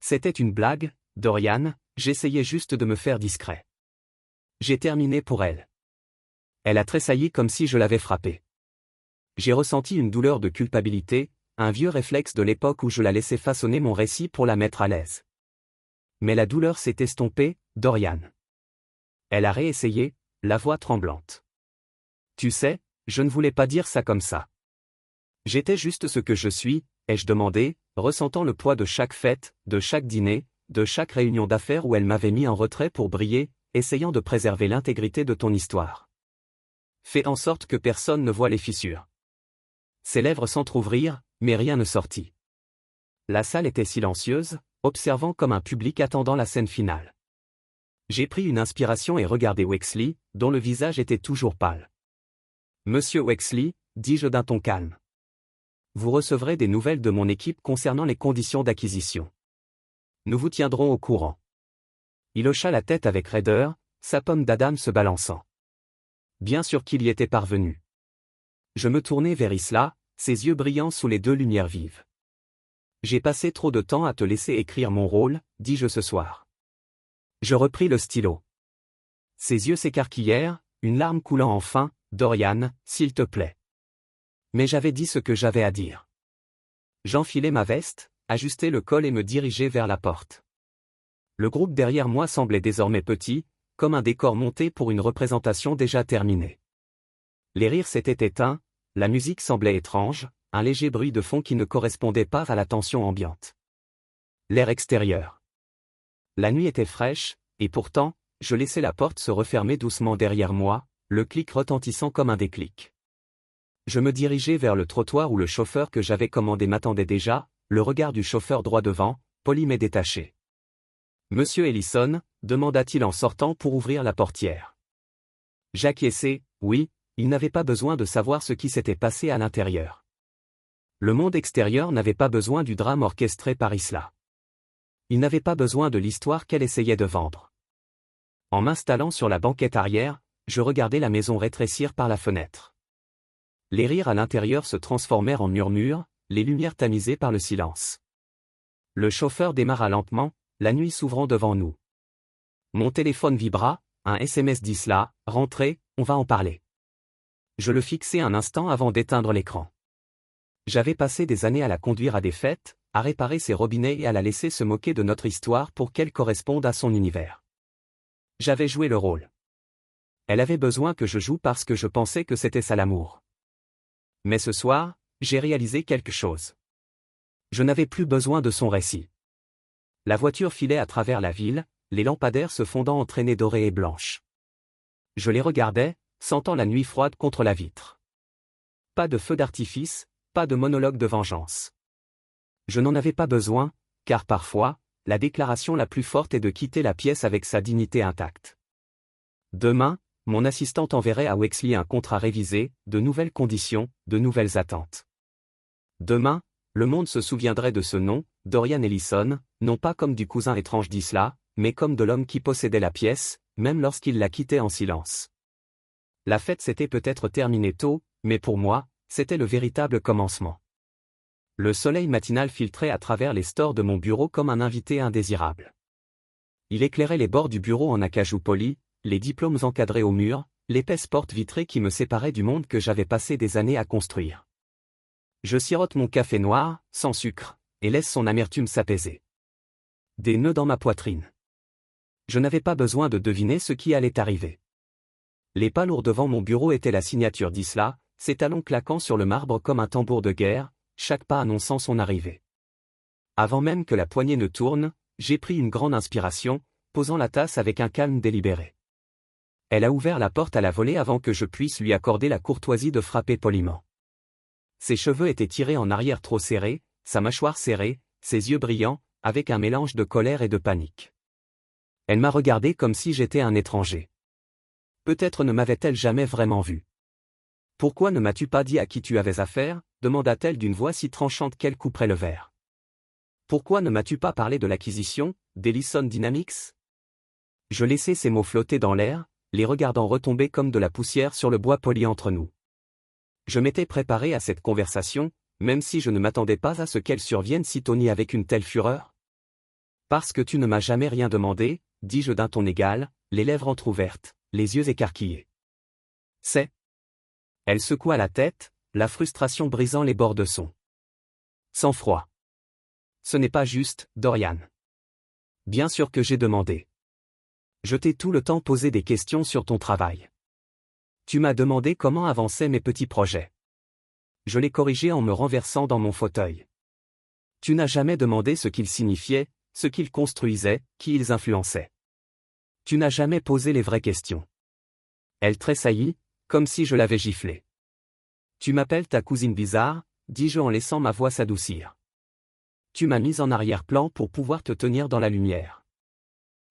C'était une blague, Dorian, j'essayais juste de me faire discret. J'ai terminé pour elle. Elle a tressailli comme si je l'avais frappée. J'ai ressenti une douleur de culpabilité, un vieux réflexe de l'époque où je la laissais façonner mon récit pour la mettre à l'aise. Mais la douleur s'est estompée, Dorian. Elle a réessayé, la voix tremblante. Tu sais, je ne voulais pas dire ça comme ça. J'étais juste ce que je suis, ai-je demandé, ressentant le poids de chaque fête, de chaque dîner, de chaque réunion d'affaires où elle m'avait mis en retrait pour briller, essayant de préserver l'intégrité de ton histoire. Fais en sorte que personne ne voie les fissures. Ses lèvres s'entr'ouvrirent, mais rien ne sortit. La salle était silencieuse, observant comme un public attendant la scène finale. J'ai pris une inspiration et regardé Wexley, dont le visage était toujours pâle. Monsieur Wexley, dis-je d'un ton calme. Vous recevrez des nouvelles de mon équipe concernant les conditions d'acquisition. Nous vous tiendrons au courant. Il hocha la tête avec raideur, sa pomme d'Adam se balançant. Bien sûr qu'il y était parvenu. Je me tournai vers Isla, ses yeux brillants sous les deux lumières vives. J'ai passé trop de temps à te laisser écrire mon rôle, dis-je ce soir. Je repris le stylo. Ses yeux s'écarquillèrent, une larme coulant enfin, Dorian, s'il te plaît. Mais j'avais dit ce que j'avais à dire. J'enfilai ma veste, ajustai le col et me dirigeai vers la porte. Le groupe derrière moi semblait désormais petit, comme un décor monté pour une représentation déjà terminée. Les rires s'étaient éteints, la musique semblait étrange, un léger bruit de fond qui ne correspondait pas à la tension ambiante. L'air extérieur. La nuit était fraîche, et pourtant, je laissai la porte se refermer doucement derrière moi, le clic retentissant comme un déclic. Je me dirigeai vers le trottoir où le chauffeur que j'avais commandé m'attendait déjà, le regard du chauffeur droit devant, poli mais détaché. « Monsieur Ellison » demanda-t-il en sortant pour ouvrir la portière. J'acquiesçai, oui, il n'avait pas besoin de savoir ce qui s'était passé à l'intérieur. Le monde extérieur n'avait pas besoin du drame orchestré par Isla. Il n'avait pas besoin de l'histoire qu'elle essayait de vendre. En m'installant sur la banquette arrière, je regardais la maison rétrécir par la fenêtre. Les rires à l'intérieur se transformèrent en murmures, les lumières tamisées par le silence. Le chauffeur démarra lentement, la nuit s'ouvrant devant nous. Mon téléphone vibra, un SMS d'Isla, « Rentrez, on va en parler ». Je le fixai un instant avant d'éteindre l'écran. J'avais passé des années à la conduire à des fêtes, à réparer ses robinets et à la laisser se moquer de notre histoire pour qu'elle corresponde à son univers. J'avais joué le rôle. Elle avait besoin que je joue parce que je pensais que c'était ça l'amour. Mais ce soir, j'ai réalisé quelque chose. Je n'avais plus besoin de son récit. La voiture filait à travers la ville, les lampadaires se fondant en traînées dorées et blanches. Je les regardais, sentant la nuit froide contre la vitre. Pas de feu d'artifice, pas de monologue de vengeance. Je n'en avais pas besoin, car parfois, la déclaration la plus forte est de quitter la pièce avec sa dignité intacte. Demain, mon assistante enverrait à Wexley un contrat révisé, de nouvelles conditions, de nouvelles attentes. Demain, le monde se souviendrait de ce nom, Dorian Ellison, non pas comme du cousin étrange d'Isla, mais comme de l'homme qui possédait la pièce, même lorsqu'il la quittait en silence. La fête s'était peut-être terminée tôt, mais pour moi, c'était le véritable commencement. Le soleil matinal filtrait à travers les stores de mon bureau comme un invité indésirable. Il éclairait les bords du bureau en acajou poli, les diplômes encadrés au mur, l'épaisse porte vitrée qui me séparait du monde que j'avais passé des années à construire. Je sirote mon café noir, sans sucre, et laisse son amertume s'apaiser. Des nœuds dans ma poitrine. Je n'avais pas besoin de deviner ce qui allait arriver. Les pas lourds devant mon bureau étaient la signature d'Isla, ses talons claquant sur le marbre comme un tambour de guerre, chaque pas annonçant son arrivée. Avant même que la poignée ne tourne, j'ai pris une grande inspiration, posant la tasse avec un calme délibéré. Elle a ouvert la porte à la volée avant que je puisse lui accorder la courtoisie de frapper poliment. Ses cheveux étaient tirés en arrière trop serrés, sa mâchoire serrée, ses yeux brillants, avec un mélange de colère et de panique. Elle m'a regardé comme si j'étais un étranger. Peut-être ne m'avait-elle jamais vraiment vu. « Pourquoi ne m'as-tu pas dit à qui tu avais affaire ?» demanda-t-elle d'une voix si tranchante qu'elle couperait le verre. « Pourquoi ne m'as-tu pas parlé de l'acquisition, d'Ellison Dynamics ?» Je laissai ces mots flotter dans l'air, les regardant retomber comme de la poussière sur le bois poli entre nous. Je m'étais préparé à cette conversation, même si je ne m'attendais pas à ce qu'elle survienne si Tony avec une telle fureur. « Parce que tu ne m'as jamais rien demandé, dis-je d'un ton égal, les lèvres entr'ouvertes, les yeux écarquillés. C'est. Elle secoua la tête, la frustration brisant les bords de son sang-froid. Ce n'est pas juste, Dorian. Bien sûr que j'ai demandé. Je t'ai tout le temps posé des questions sur ton travail. Tu m'as demandé comment avançaient mes petits projets. Je les corrigeais en me renversant dans mon fauteuil. Tu n'as jamais demandé ce qu'ils signifiaient, ce qu'ils construisaient, qui ils influençaient. Tu n'as jamais posé les vraies questions. Elle tressaillit, comme si je l'avais giflée. Tu m'appelles ta cousine bizarre, dis-je en laissant ma voix s'adoucir. Tu m'as mise en arrière-plan pour pouvoir te tenir dans la lumière.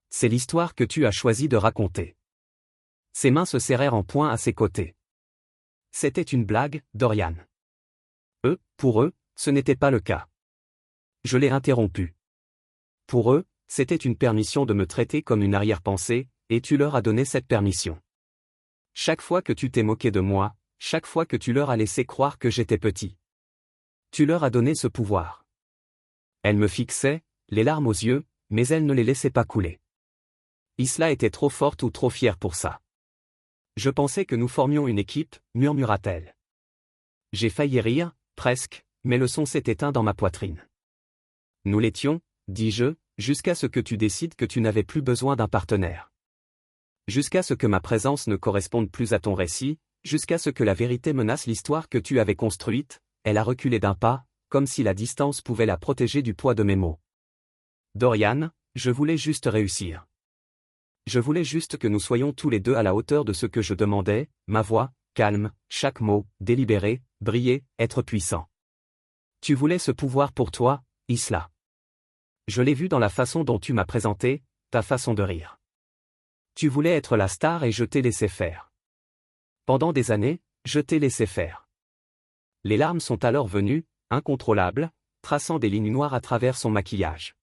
C'est l'histoire que tu as choisi de raconter. Ses mains se serrèrent en poing à ses côtés. C'était une blague, Dorian. Pour eux, ce n'était pas le cas. Je l'ai interrompu. Pour eux, c'était une permission de me traiter comme une arrière-pensée, et tu leur as donné cette permission. Chaque fois que tu t'es moqué de moi, chaque fois que tu leur as laissé croire que j'étais petit. Tu leur as donné ce pouvoir. Elle me fixait, les larmes aux yeux, mais elle ne les laissait pas couler. Isla était trop forte ou trop fière pour ça. Je pensais que nous formions une équipe, murmura-t-elle. J'ai failli rire, presque, mais le son s'est éteint dans ma poitrine. Nous l'étions, dis-je, jusqu'à ce que tu décides que tu n'avais plus besoin d'un partenaire. Jusqu'à ce que ma présence ne corresponde plus à ton récit, jusqu'à ce que la vérité menace l'histoire que tu avais construite, elle a reculé d'un pas, comme si la distance pouvait la protéger du poids de mes mots. Dorian, je voulais juste réussir. Je voulais juste que nous soyons tous les deux à la hauteur de ce que je demandais, ma voix, calme, chaque mot, délibéré, briller, être puissant. Tu voulais ce pouvoir pour toi, Isla. Je l'ai vu dans la façon dont tu m'as présenté, ta façon de rire. Tu voulais être la star et je t'ai laissé faire. Pendant des années, je t'ai laissé faire. Les larmes sont alors venues, incontrôlables, traçant des lignes noires à travers son maquillage.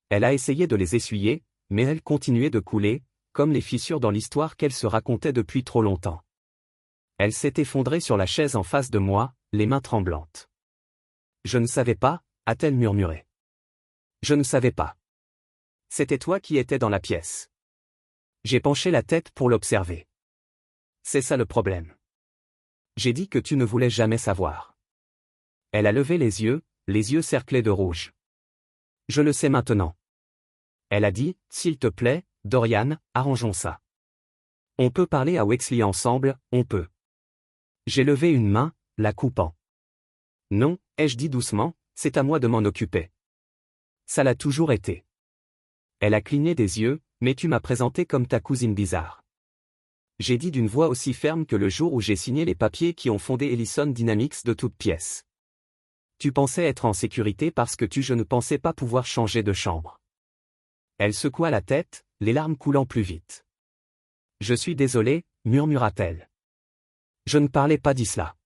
Elle a essayé de les essuyer, mais elles continuaient de couler, comme les fissures dans l'histoire qu'elle se racontait depuis trop longtemps. Elle s'est effondrée sur la chaise en face de moi, les mains tremblantes. Je ne savais pas, a-t-elle murmuré. Je ne savais pas. C'était toi qui étais dans la pièce. J'ai penché la tête pour l'observer. C'est ça le problème. J'ai dit que tu ne voulais jamais savoir. Elle a levé les yeux cerclés de rouge. Je le sais maintenant. Elle a dit, s'il te plaît, Dorian, arrangeons ça. On peut parler à Wexley ensemble, on peut. J'ai levé une main, la coupant. Non, ai-je dit doucement, c'est à moi de m'en occuper. Ça l'a toujours été. Elle a cligné des yeux, mais tu m'as présenté comme ta cousine bizarre. J'ai dit d'une voix aussi ferme que le jour où j'ai signé les papiers qui ont fondé Ellison Dynamics de toutes pièces. Tu pensais être en sécurité parce que je ne pensais pas pouvoir changer de chambre. Elle secoua la tête, les larmes coulant plus vite. Je suis désolé, murmura-t-elle. Je ne parlais pas d'Isla.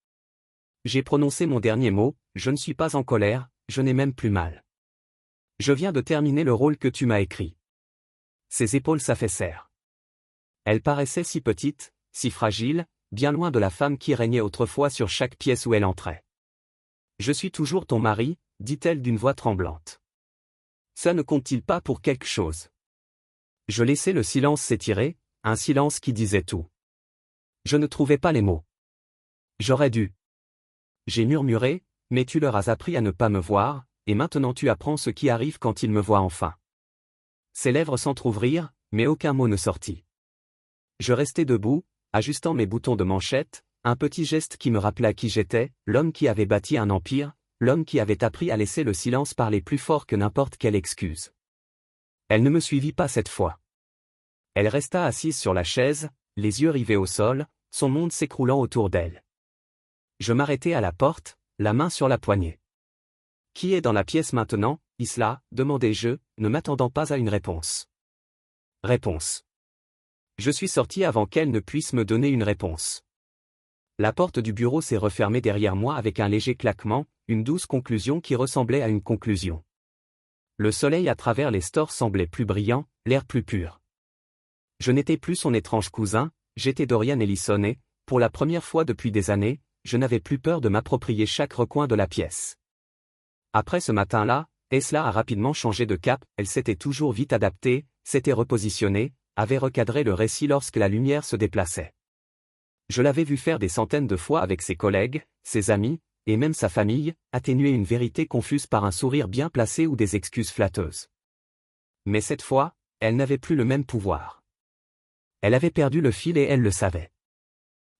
J'ai prononcé mon dernier mot, je ne suis pas en colère, je n'ai même plus mal. Je viens de terminer le rôle que tu m'as écrit. Ses épaules s'affaissèrent. Elle paraissait si petite, si fragile, bien loin de la femme qui régnait autrefois sur chaque pièce où elle entrait. Je suis toujours ton mari, dit-elle d'une voix tremblante. Ça ne compte-t-il pas pour quelque chose? Je laissai le silence s'étirer, un silence qui disait tout. Je ne trouvais pas les mots. J'aurais dû. J'ai murmuré, mais tu leur as appris à ne pas me voir, et maintenant tu apprends ce qui arrive quand ils me voient enfin. Ses lèvres s'entr'ouvrirent, mais aucun mot ne sortit. Je restai debout, ajustant mes boutons de manchette, un petit geste qui me rappela qui j'étais, l'homme qui avait bâti un empire, l'homme qui avait appris à laisser le silence parler plus fort que n'importe quelle excuse. Elle ne me suivit pas cette fois. Elle resta assise sur la chaise, les yeux rivés au sol, son monde s'écroulant autour d'elle. Je m'arrêtai à la porte, la main sur la poignée. « Qui est dans la pièce maintenant, Isla » demandai-je, ne m'attendant pas à une réponse. Réponse. Je suis sorti avant qu'elle ne puisse me donner une réponse. La porte du bureau s'est refermée derrière moi avec un léger claquement, une douce conclusion qui ressemblait à une conclusion. Le soleil à travers les stores semblait plus brillant, l'air plus pur. Je n'étais plus son étrange cousin, j'étais Dorian Ellison et, pour la première fois depuis des années, je n'avais plus peur de m'approprier chaque recoin de la pièce. Après ce matin-là, Isla a rapidement changé de cap, elle s'était toujours vite adaptée, s'était repositionnée, avait recadré le récit lorsque la lumière se déplaçait. Je l'avais vu faire des centaines de fois avec ses collègues, ses amis, et même sa famille, atténuer une vérité confuse par un sourire bien placé ou des excuses flatteuses. Mais cette fois, elle n'avait plus le même pouvoir. Elle avait perdu le fil et elle le savait.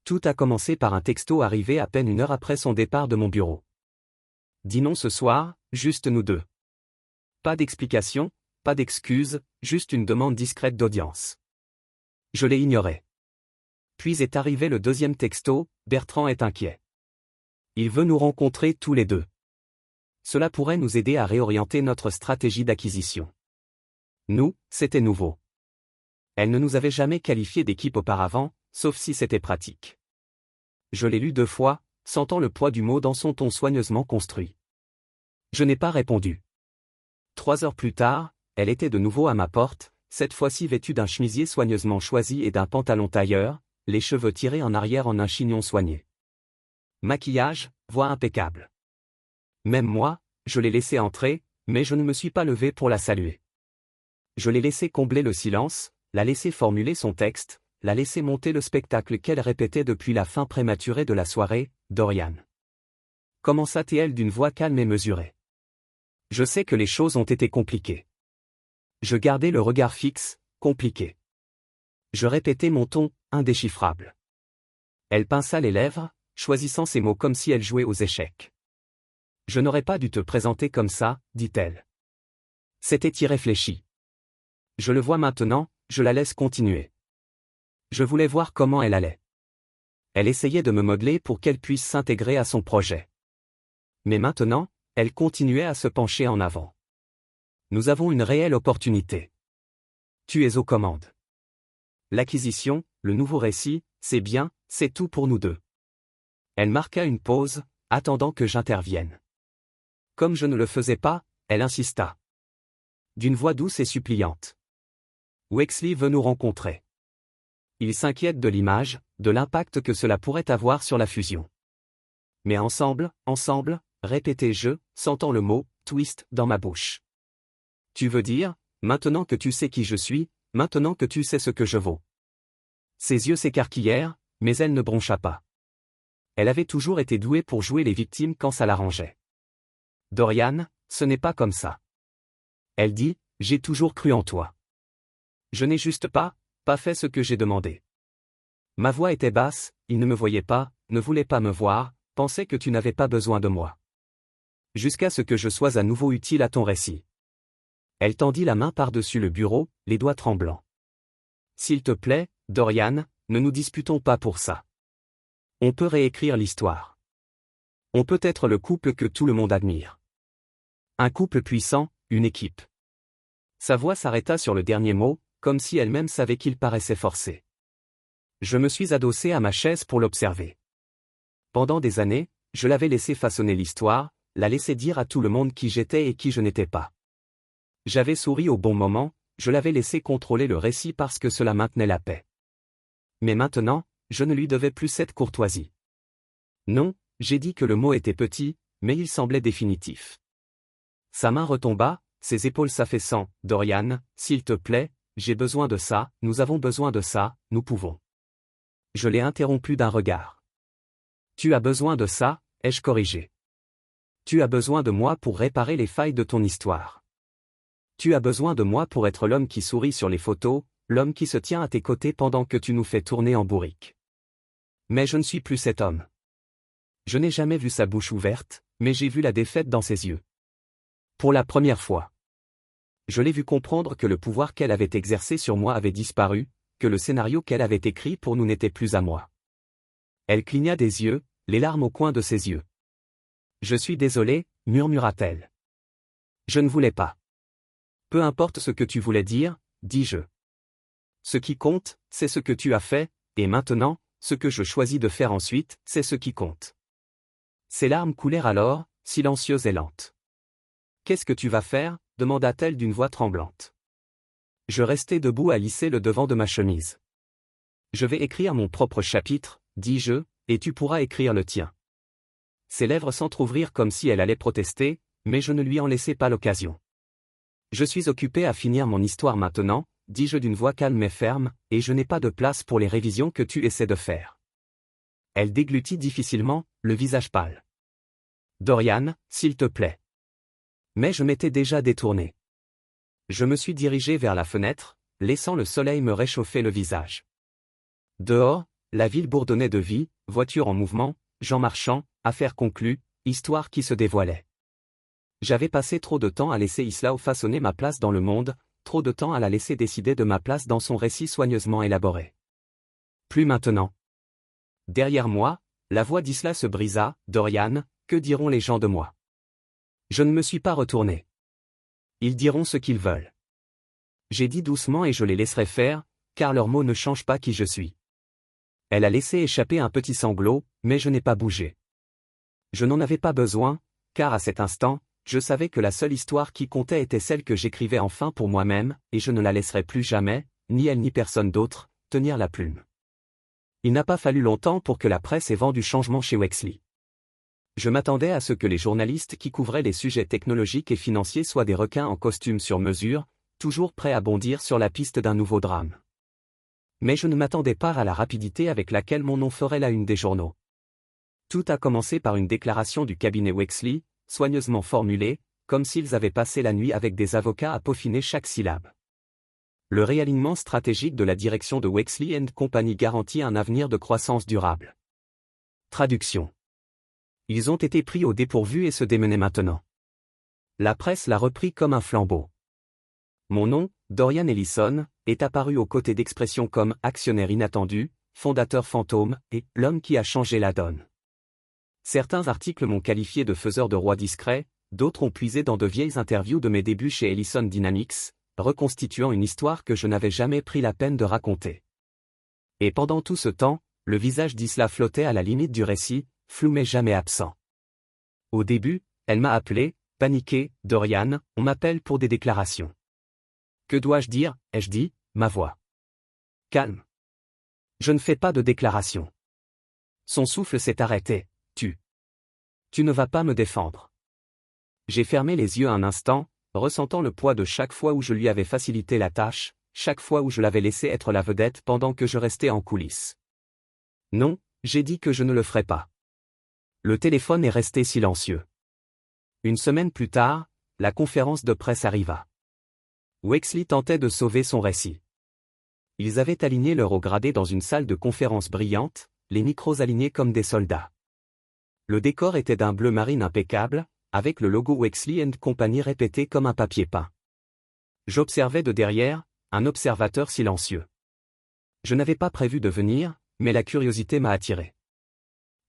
Tout a commencé par un texto arrivé à peine une heure après son départ de mon bureau. Dînons ce soir, juste nous deux. Pas d'explication, pas d'excuses, juste une demande discrète d'audience. Je l'ai ignoré. Puis est arrivé le deuxième texto, Bertrand est inquiet. Il veut nous rencontrer tous les deux. Cela pourrait nous aider à réorienter notre stratégie d'acquisition. Nous, c'était nouveau. Elle ne nous avait jamais qualifiés d'équipe auparavant, sauf si c'était pratique. Je l'ai lu 2 fois, sentant le poids du mot dans son ton soigneusement construit. Je n'ai pas répondu. 3 heures plus tard, elle était de nouveau à ma porte, cette fois-ci vêtue d'un chemisier soigneusement choisi et d'un pantalon tailleur, les cheveux tirés en arrière en un chignon soigné. Maquillage, voix impeccable. Même moi, je l'ai laissée entrer, mais je ne me suis pas levé pour la saluer. Je l'ai laissé combler le silence, la laisser formuler son texte, la laisser monter le spectacle qu'elle répétait depuis la fin prématurée de la soirée, Dorian. Commença-t-elle d'une voix calme et mesurée. Je sais que les choses ont été compliquées. Je gardai le regard fixe, compliqué. Je répétais mon ton, indéchiffrable. Elle pinça les lèvres, choisissant ses mots comme si elle jouait aux échecs. Je n'aurais pas dû te présenter comme ça, dit-elle. C'était irréfléchi. Je le vois maintenant, je la laisse continuer. Je voulais voir comment elle allait. Elle essayait de me modeler pour qu'elle puisse s'intégrer à son projet. Mais maintenant, elle continuait à se pencher en avant. Nous avons une réelle opportunité. Tu es aux commandes. L'acquisition, le nouveau récit, c'est bien, c'est tout pour nous deux. Elle marqua une pause, attendant que j'intervienne. Comme je ne le faisais pas, elle insista. D'une voix douce et suppliante. Wexley veut nous rencontrer. Il s'inquiète de l'image, de l'impact que cela pourrait avoir sur la fusion. Mais ensemble, répétai-je, sentant le mot « twist » dans ma bouche. Tu veux dire, maintenant que tu sais qui je suis, maintenant que tu sais ce que je vaux. Ses yeux s'écarquillèrent, mais elle ne broncha pas. Elle avait toujours été douée pour jouer les victimes quand ça l'arrangeait. Dorian, ce n'est pas comme ça. Elle dit, j'ai toujours cru en toi. Je n'ai juste pas fait ce que j'ai demandé. Ma voix était basse, il ne me voyait pas, ne voulait pas me voir, pensait que tu n'avais pas besoin de moi. Jusqu'à ce que je sois à nouveau utile à ton récit. Elle tendit la main par-dessus le bureau, les doigts tremblants. S'il te plaît, Dorian, ne nous disputons pas pour ça. On peut réécrire l'histoire. On peut être le couple que tout le monde admire. Un couple puissant, une équipe. Sa voix s'arrêta sur le dernier mot, comme si elle-même savait qu'il paraissait forcé. Je me suis adossé à ma chaise pour l'observer. Pendant des années, je l'avais laissé façonner l'histoire, la laisser dire à tout le monde qui j'étais et qui je n'étais pas. J'avais souri au bon moment, je l'avais laissé contrôler le récit parce que cela maintenait la paix. Mais maintenant, je ne lui devais plus cette courtoisie. Non, j'ai dit que le mot était petit, mais il semblait définitif. Sa main retomba, ses épaules s'affaissant. Dorian, s'il te plaît, j'ai besoin de ça, nous avons besoin de ça, nous pouvons. Je l'ai interrompu d'un regard. Tu as besoin de ça, ai-je corrigé. Tu as besoin de moi pour réparer les failles de ton histoire. Tu as besoin de moi pour être l'homme qui sourit sur les photos, l'homme qui se tient à tes côtés pendant que tu nous fais tourner en bourrique. Mais je ne suis plus cet homme. Je n'ai jamais vu sa bouche ouverte, mais j'ai vu la défaite dans ses yeux. Pour la première fois. Je l'ai vu comprendre que le pouvoir qu'elle avait exercé sur moi avait disparu, que le scénario qu'elle avait écrit pour nous n'était plus à moi. Elle cligna des yeux, les larmes au coin de ses yeux. Je suis désolée, murmura-t-elle. Je ne voulais pas. Peu importe ce que tu voulais dire, dis-je. Ce qui compte, c'est ce que tu as fait, et maintenant, ce que je choisis de faire ensuite, c'est ce qui compte. Ses larmes coulèrent alors, silencieuses et lentes. Qu'est-ce que tu vas faire ? Demanda-t-elle d'une voix tremblante. Je restai debout à lisser le devant de ma chemise. Je vais écrire mon propre chapitre, dis-je, et tu pourras écrire le tien. Ses lèvres s'entr'ouvrirent comme si elle allait protester, mais je ne lui en laissai pas l'occasion. Je suis occupé à finir mon histoire maintenant, dis-je d'une voix calme et ferme, et je n'ai pas de place pour les révisions que tu essaies de faire. Elle déglutit difficilement, le visage pâle. Dorian, s'il te plaît. Mais je m'étais déjà détourné. Je me suis dirigé vers la fenêtre, laissant le soleil me réchauffer le visage. Dehors, la ville bourdonnait de vie, voitures en mouvement, gens marchand, affaires conclues, histoire qui se dévoilait. J'avais passé trop de temps à laisser Islao façonner ma place dans le monde, trop de temps à la laisser décider de ma place dans son récit soigneusement élaboré. Plus maintenant. Derrière moi, la voix d'Isla se brisa. Dorian, que diront les gens de moi? Je ne me suis pas retourné. Ils diront ce qu'ils veulent. J'ai dit doucement et je les laisserai faire, car leurs mots ne changent pas qui je suis. Elle a laissé échapper un petit sanglot, mais je n'ai pas bougé. Je n'en avais pas besoin, car à cet instant, je savais que la seule histoire qui comptait était celle que j'écrivais enfin pour moi-même, et je ne la laisserai plus jamais, ni elle ni personne d'autre, tenir la plume. Il n'a pas fallu longtemps pour que la presse ait vent du changement chez Wexley. Je m'attendais à ce que les journalistes qui couvraient les sujets technologiques et financiers soient des requins en costume sur mesure, toujours prêts à bondir sur la piste d'un nouveau drame. Mais je ne m'attendais pas à la rapidité avec laquelle mon nom ferait la une des journaux. Tout a commencé par une déclaration du cabinet Wexley, soigneusement formulée, comme s'ils avaient passé la nuit avec des avocats à peaufiner chaque syllabe. Le réalignement stratégique de la direction de Wexley & Company garantit un avenir de croissance durable. Traduction. Ils ont été pris au dépourvu et se démenaient maintenant. La presse l'a repris comme un flambeau. Mon nom, Dorian Ellison, est apparu aux côtés d'expressions comme actionnaire inattendu, fondateur fantôme et l'homme qui a changé la donne. Certains articles m'ont qualifié de faiseur de roi discret, d'autres ont puisé dans de vieilles interviews de mes débuts chez Ellison Dynamics, reconstituant une histoire que je n'avais jamais pris la peine de raconter. Et pendant tout ce temps, le visage d'Isla flottait à la limite du récit, flou mais jamais absent. Au début, elle m'a appelé, paniqué, Dorian, on m'appelle pour des déclarations. Que dois-je dire, ai-je dit, ma voix. Calme. Je ne fais pas de déclaration. Son souffle s'est arrêté. Tu ne vas pas me défendre. J'ai fermé les yeux un instant, ressentant le poids de chaque fois où je lui avais facilité la tâche, chaque fois où je l'avais laissé être la vedette pendant que je restais en coulisses. Non, j'ai dit que je ne le ferais pas. Le téléphone est resté silencieux. Une semaine plus tard, la conférence de presse arriva. Wexley tentait de sauver son récit. Ils avaient aligné leur haut gradé dans une salle de conférence brillante, les micros alignés comme des soldats. Le décor était d'un bleu marine impeccable, avec le logo Wexley & Company répété comme un papier peint. J'observais de derrière, un observateur silencieux. Je n'avais pas prévu de venir, mais la curiosité m'a attiré.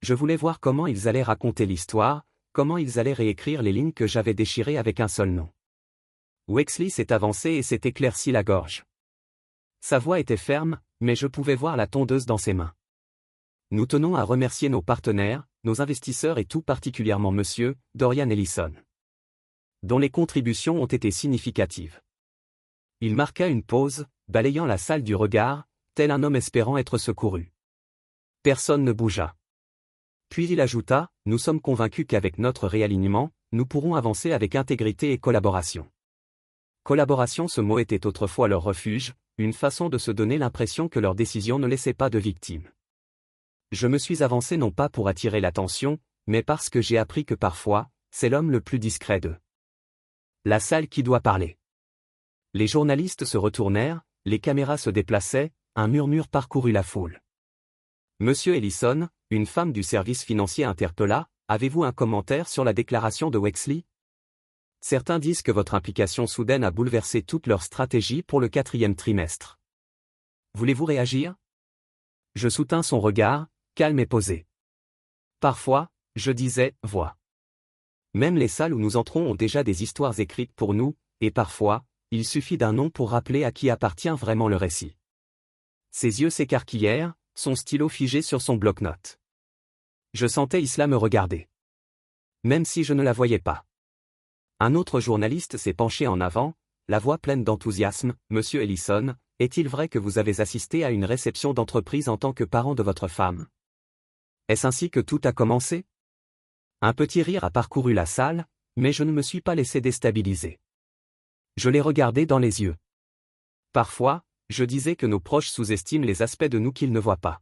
Je voulais voir comment ils allaient raconter l'histoire, comment ils allaient réécrire les lignes que j'avais déchirées avec un seul nom. Wexley s'est avancé et s'est éclairci la gorge. Sa voix était ferme, mais je pouvais voir la tondeuse dans ses mains. Nous tenons à remercier nos partenaires, nos investisseurs et tout particulièrement Monsieur Dorian Ellison, dont les contributions ont été significatives. Il marqua une pause, balayant la salle du regard, tel un homme espérant être secouru. Personne ne bougea. Puis il ajouta, « Nous sommes convaincus qu'avec notre réalignement, nous pourrons avancer avec intégrité et collaboration. » Collaboration, ce mot était autrefois leur refuge, une façon de se donner l'impression que leur décision ne laissait pas de victimes. Je me suis avancé non pas pour attirer l'attention, mais parce que j'ai appris que parfois, c'est l'homme le plus discret d'eux. La salle qui doit parler. Les journalistes se retournèrent, les caméras se déplaçaient, un murmure parcourut la foule. Monsieur Ellison, une femme du service financier interpella, « Avez-vous un commentaire sur la déclaration de Wexley ? Certains disent que votre implication soudaine a bouleversé toute leur stratégie pour le 4e trimestre. Voulez-vous réagir ?» Je soutins son regard, calme et posé. Parfois, je disais, « Vois. Même les salles où nous entrons ont déjà des histoires écrites pour nous, et parfois, il suffit d'un nom pour rappeler à qui appartient vraiment le récit. » Ses yeux s'écarquillèrent, son stylo figé sur son bloc-notes. Je sentais Isla me regarder. Même si je ne la voyais pas. Un autre journaliste s'est penché en avant, la voix pleine d'enthousiasme, « Monsieur Ellison, est-il vrai que vous avez assisté à une réception d'entreprise en tant que parent de votre femme ? Est-ce ainsi que tout a commencé ?» Un petit rire a parcouru la salle, mais je ne me suis pas laissé déstabiliser. Je l'ai regardé dans les yeux. Parfois, je disais que nos proches sous-estiment les aspects de nous qu'ils ne voient pas.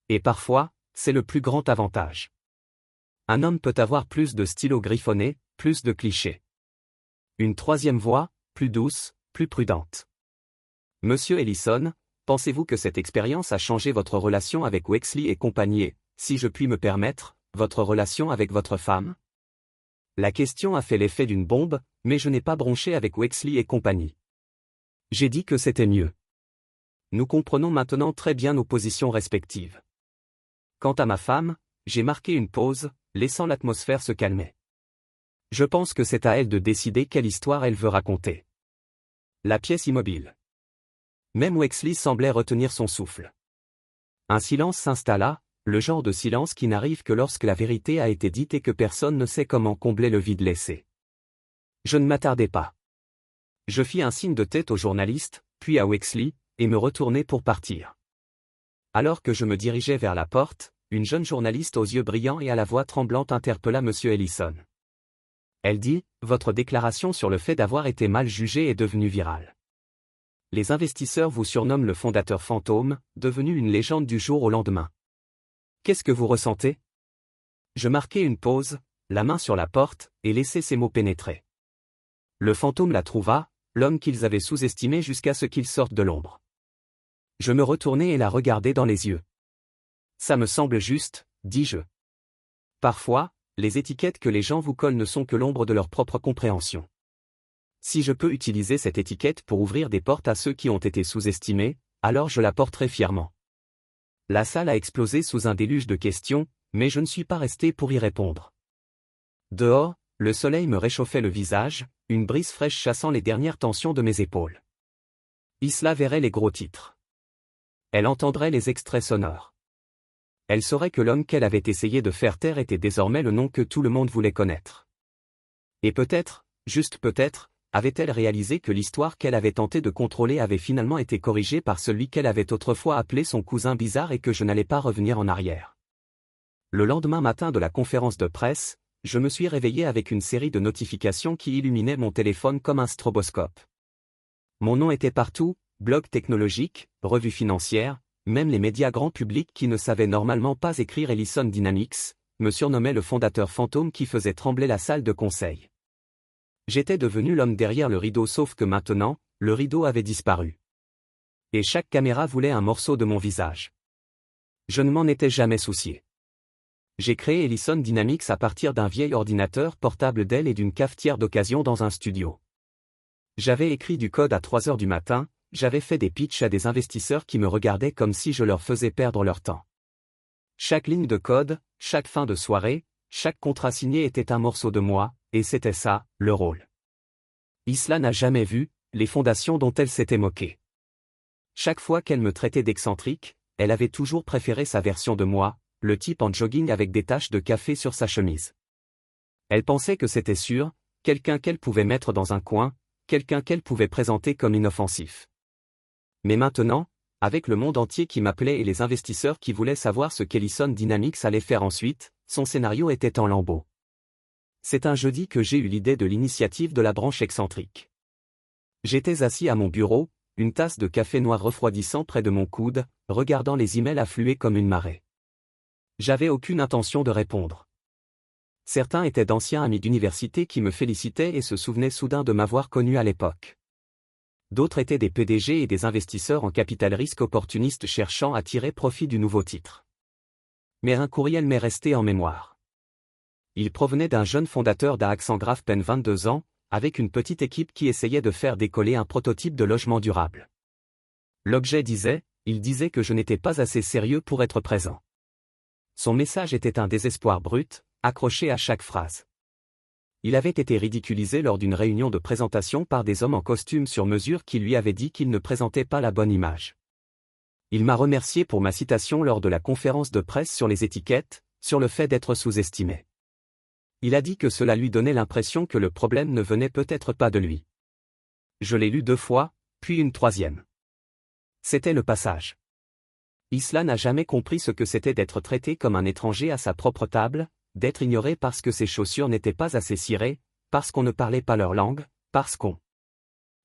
Et parfois, c'est le plus grand avantage. Un homme peut avoir plus de stylos griffonnés, plus de clichés. Une troisième voix, plus douce, plus prudente. Monsieur Ellison, pensez-vous que cette expérience a changé votre relation avec Wexley et compagnie et, si je puis me permettre, votre relation avec votre femme ? La question a fait l'effet d'une bombe, mais je n'ai pas bronché avec Wexley et compagnie. J'ai dit que c'était mieux. Nous comprenons maintenant très bien nos positions respectives. Quant à ma femme, j'ai marqué une pause, laissant l'atmosphère se calmer. Je pense que c'est à elle de décider quelle histoire elle veut raconter. La pièce immobile. Même Wexley semblait retenir son souffle. Un silence s'installa, le genre de silence qui n'arrive que lorsque la vérité a été dite et que personne ne sait comment combler le vide laissé. Je ne m'attardai pas. Je fis un signe de tête au journaliste, puis à Wexley, et me retournai pour partir. Alors que je me dirigeais vers la porte, une jeune journaliste aux yeux brillants et à la voix tremblante interpella Monsieur Ellison. Elle dit, « Votre déclaration sur le fait d'avoir été mal jugé est devenue virale. Les investisseurs vous surnomment le fondateur fantôme, devenu une légende du jour au lendemain. Qu'est-ce que vous ressentez ?» Je marquai une pause, la main sur la porte, et laissai ces mots pénétrer. Le fantôme la trouva, l'homme qu'ils avaient sous-estimé jusqu'à ce qu'il sorte de l'ombre. Je me retournai et la regardai dans les yeux. « Ça me semble juste, » dis-je. Parfois, les étiquettes que les gens vous collent ne sont que l'ombre de leur propre compréhension. Si je peux utiliser cette étiquette pour ouvrir des portes à ceux qui ont été sous-estimés, alors je la porterai fièrement. La salle a explosé sous un déluge de questions, mais je ne suis pas resté pour y répondre. Dehors, le soleil me réchauffait le visage, une brise fraîche chassant les dernières tensions de mes épaules. Isla verrait les gros titres. Elle entendrait les extraits sonores. Elle saurait que l'homme qu'elle avait essayé de faire taire était désormais le nom que tout le monde voulait connaître. Et peut-être, juste peut-être, avait-elle réalisé que l'histoire qu'elle avait tenté de contrôler avait finalement été corrigée par celui qu'elle avait autrefois appelé son cousin bizarre et que je n'allais pas revenir en arrière. Le lendemain matin de la conférence de presse, je me suis réveillé avec une série de notifications qui illuminaient mon téléphone comme un stroboscope. Mon nom était partout, blog technologique, revue financière, même les médias grand public qui ne savaient normalement pas écrire Ellison Dynamics, me surnommaient le fondateur fantôme qui faisait trembler la salle de conseil. J'étais devenu l'homme derrière le rideau sauf que maintenant, le rideau avait disparu. Et chaque caméra voulait un morceau de mon visage. Je ne m'en étais jamais soucié. J'ai créé Ellison Dynamics à partir d'un vieil ordinateur portable Dell et d'une cafetière d'occasion dans un studio. J'avais écrit du code à 3 heures du matin, j'avais fait des pitchs à des investisseurs qui me regardaient comme si je leur faisais perdre leur temps. Chaque ligne de code, chaque fin de soirée, chaque contrat signé était un morceau de moi, et c'était ça, le rôle. Isla n'a jamais vu les fondations dont elle s'était moquée. Chaque fois qu'elle me traitait d'excentrique, elle avait toujours préféré sa version de moi, le type en jogging avec des taches de café sur sa chemise. Elle pensait que c'était sûr, quelqu'un qu'elle pouvait mettre dans un coin, quelqu'un qu'elle pouvait présenter comme inoffensif. Mais maintenant, avec le monde entier qui m'appelait et les investisseurs qui voulaient savoir ce qu'Ellison Dynamics allait faire ensuite, son scénario était en lambeaux. C'est un jeudi que j'ai eu l'idée de l'initiative de la branche excentrique. J'étais assis à mon bureau, une tasse de café noir refroidissant près de mon coude, regardant les emails affluer comme une marée. J'avais aucune intention de répondre. Certains étaient d'anciens amis d'université qui me félicitaient et se souvenaient soudain de m'avoir connu à l'époque. D'autres étaient des PDG et des investisseurs en capital risque opportunistes cherchant à tirer profit du nouveau titre. Mais un courriel m'est resté en mémoire. Il provenait d'un jeune fondateur d'Accent Pen 22 ans, avec une petite équipe qui essayait de faire décoller un prototype de logement durable. L'objet disait, il disait que je n'étais pas assez sérieux pour être présent. Son message était un désespoir brut, accroché à chaque phrase. Il avait été ridiculisé lors d'une réunion de présentation par des hommes en costume sur mesure qui lui avaient dit qu'il ne présentait pas la bonne image. Il m'a remercié pour ma citation lors de la conférence de presse sur les étiquettes, sur le fait d'être sous-estimé. Il a dit que cela lui donnait l'impression que le problème ne venait peut-être pas de lui. Je l'ai lu 2 fois, puis une 3e. C'était le passage. Isla n'a jamais compris ce que c'était d'être traité comme un étranger à sa propre table, d'être ignoré parce que ses chaussures n'étaient pas assez cirées, parce qu'on ne parlait pas leur langue, parce qu'on.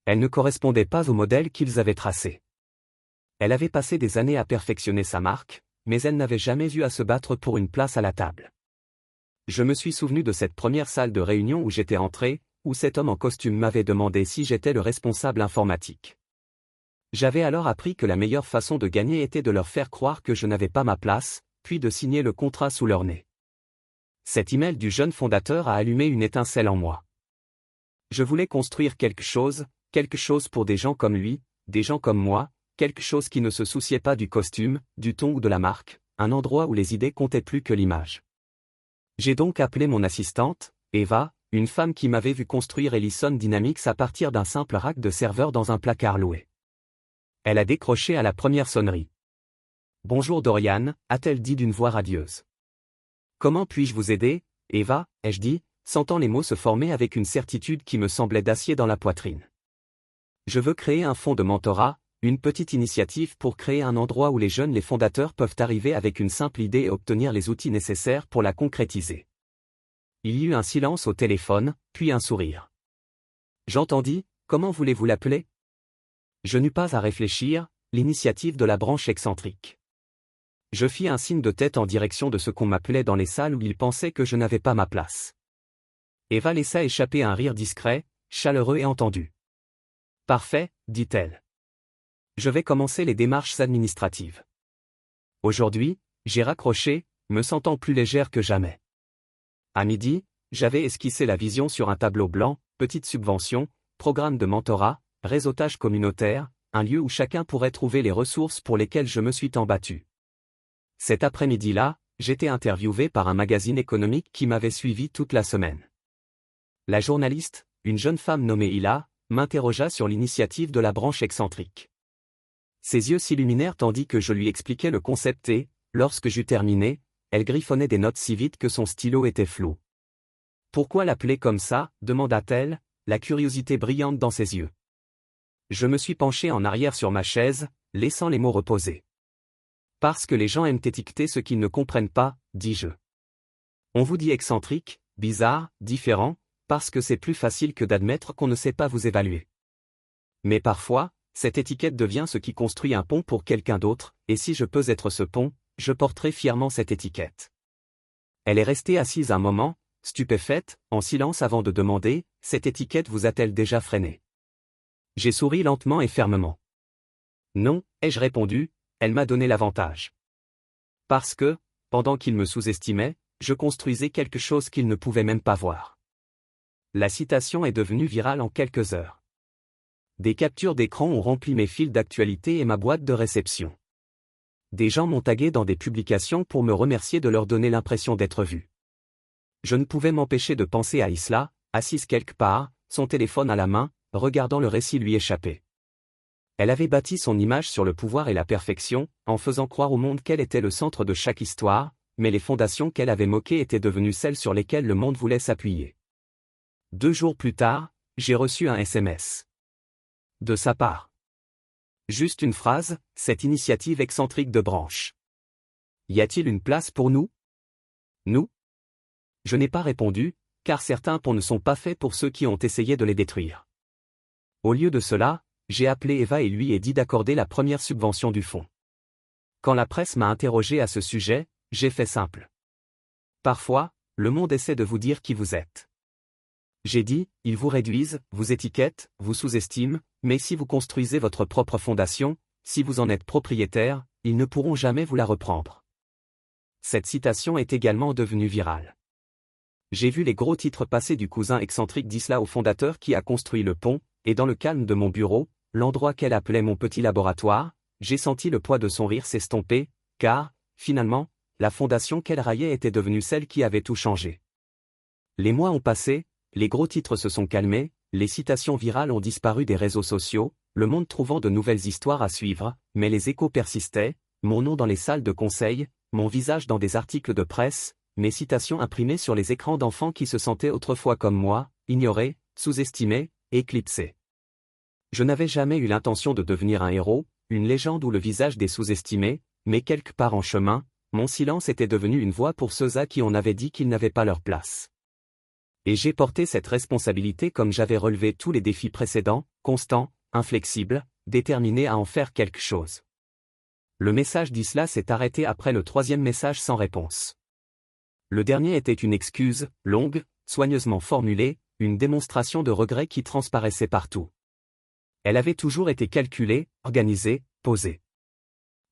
Elle ne correspondait pas au modèle qu'ils avaient tracé. Elle avait passé des années à perfectionner sa marque, mais elle n'avait jamais vu à se battre pour une place à la table. Je me suis souvenu de cette première salle de réunion où j'étais entré, où cet homme en costume m'avait demandé si j'étais le responsable informatique. J'avais alors appris que la meilleure façon de gagner était de leur faire croire que je n'avais pas ma place, puis de signer le contrat sous leur nez. Cet email du jeune fondateur a allumé une étincelle en moi. Je voulais construire quelque chose pour des gens comme lui, des gens comme moi, quelque chose qui ne se souciait pas du costume, du ton ou de la marque, un endroit où les idées comptaient plus que l'image. J'ai donc appelé mon assistante, Eva, une femme qui m'avait vu construire Ellison Dynamics à partir d'un simple rack de serveur dans un placard loué. Elle a décroché à la première sonnerie. « Bonjour Dorian », a-t-elle dit d'une voix radieuse. « Comment puis-je vous aider, Eva ?» ai-je dit, sentant les mots se former avec une certitude qui me semblait d'acier dans la poitrine. « Je veux créer un fonds de mentorat, une petite initiative pour créer un endroit où les jeunes, les fondateurs peuvent arriver avec une simple idée et obtenir les outils nécessaires pour la concrétiser. » Il y eut un silence au téléphone, puis un sourire. J'entendis, « Comment voulez-vous l'appeler ?» Je n'eus pas à réfléchir, l'initiative de la branche excentrique. Je fis un signe de tête en direction de ce qu'on m'appelait dans les salles où ils pensaient que je n'avais pas ma place. Eva laissa échapper un rire discret, chaleureux et entendu. « Parfait, dit-elle. Je vais commencer les démarches administratives. » Aujourd'hui, j'ai raccroché, me sentant plus légère que jamais. À midi, j'avais esquissé la vision sur un tableau blanc, petite subvention, programme de mentorat, réseautage communautaire, un lieu où chacun pourrait trouver les ressources pour lesquelles je me suis tant battu. Cet après-midi-là, j'étais interviewé par un magazine économique qui m'avait suivi toute la semaine. La journaliste, une jeune femme nommée Hila, m'interrogea sur l'initiative de la branche excentrique. Ses yeux s'illuminèrent tandis que je lui expliquais le concept et, lorsque j'eus terminé, elle griffonnait des notes si vite que son stylo était flou. « Pourquoi l'appeler comme ça ?» demanda-t-elle, la curiosité brillante dans ses yeux. Je me suis penché en arrière sur ma chaise, laissant les mots reposer. « Parce que les gens aiment étiqueter ce qu'ils ne comprennent pas, dis-je. On vous dit excentrique, bizarre, différent, parce que c'est plus facile que d'admettre qu'on ne sait pas vous évaluer. Mais parfois, cette étiquette devient ce qui construit un pont pour quelqu'un d'autre, et si je peux être ce pont, je porterai fièrement cette étiquette. » Elle est restée assise un moment, stupéfaite, en silence avant de demander, « Cette étiquette vous a-t-elle déjà freiné ?» J'ai souri lentement et fermement. « Non, ai-je répondu, elle m'a donné l'avantage. Parce que, pendant qu'il me sous-estimait, je construisais quelque chose qu'ils ne pouvaient même pas voir. La citation est devenue virale en quelques heures. Des captures d'écran ont rempli mes fils d'actualité et ma boîte de réception. Des gens m'ont tagué dans des publications pour me remercier de leur donner l'impression d'être vu. Je ne pouvais m'empêcher de penser à Isla, assise quelque part, son téléphone à la main, regardant le récit lui échapper. Elle avait bâti son image sur le pouvoir et la perfection, en faisant croire au monde qu'elle était le centre de chaque histoire, mais les fondations qu'elle avait moquées étaient devenues celles sur lesquelles le monde voulait s'appuyer. 2 jours plus tard, j'ai reçu un SMS. De sa part. Juste une phrase, cette initiative excentrique de branche. Y a-t-il une place pour nous? Nous? Je n'ai pas répondu, car certains ponts ne sont pas faits pour ceux qui ont essayé de les détruire. Au lieu de cela, j'ai appelé Eva et lui ai dit d'accorder la première subvention du fonds. Quand la presse m'a interrogé à ce sujet, j'ai fait simple. Parfois, le monde essaie de vous dire qui vous êtes. J'ai dit, ils vous réduisent, vous étiquettent, vous sous-estiment, mais si vous construisez votre propre fondation, si vous en êtes propriétaire, ils ne pourront jamais vous la reprendre. Cette citation est également devenue virale. J'ai vu les gros titres passer du cousin excentrique d'Isla au fondateur qui a construit le pont, et dans le calme de mon bureau, l'endroit qu'elle appelait mon petit laboratoire, j'ai senti le poids de son rire s'estomper, car, finalement, la fondation qu'elle raillait était devenue celle qui avait tout changé. Les mois ont passé, les gros titres se sont calmés, les citations virales ont disparu des réseaux sociaux, le monde trouvant de nouvelles histoires à suivre, mais les échos persistaient, mon nom dans les salles de conseil, mon visage dans des articles de presse, mes citations imprimées sur les écrans d'enfants qui se sentaient autrefois comme moi, ignorés, sous-estimés, éclipsés. Je n'avais jamais eu l'intention de devenir un héros, une légende ou le visage des sous-estimés, mais quelque part en chemin, mon silence était devenu une voix pour ceux à qui on avait dit qu'ils n'avaient pas leur place. Et j'ai porté cette responsabilité comme j'avais relevé tous les défis précédents, constant, inflexible, déterminé à en faire quelque chose. Le message d'Isla s'est arrêté après le 3e message sans réponse. Le dernier était une excuse, longue, soigneusement formulée, une démonstration de regret qui transparaissait partout. Elle avait toujours été calculée, organisée, posée.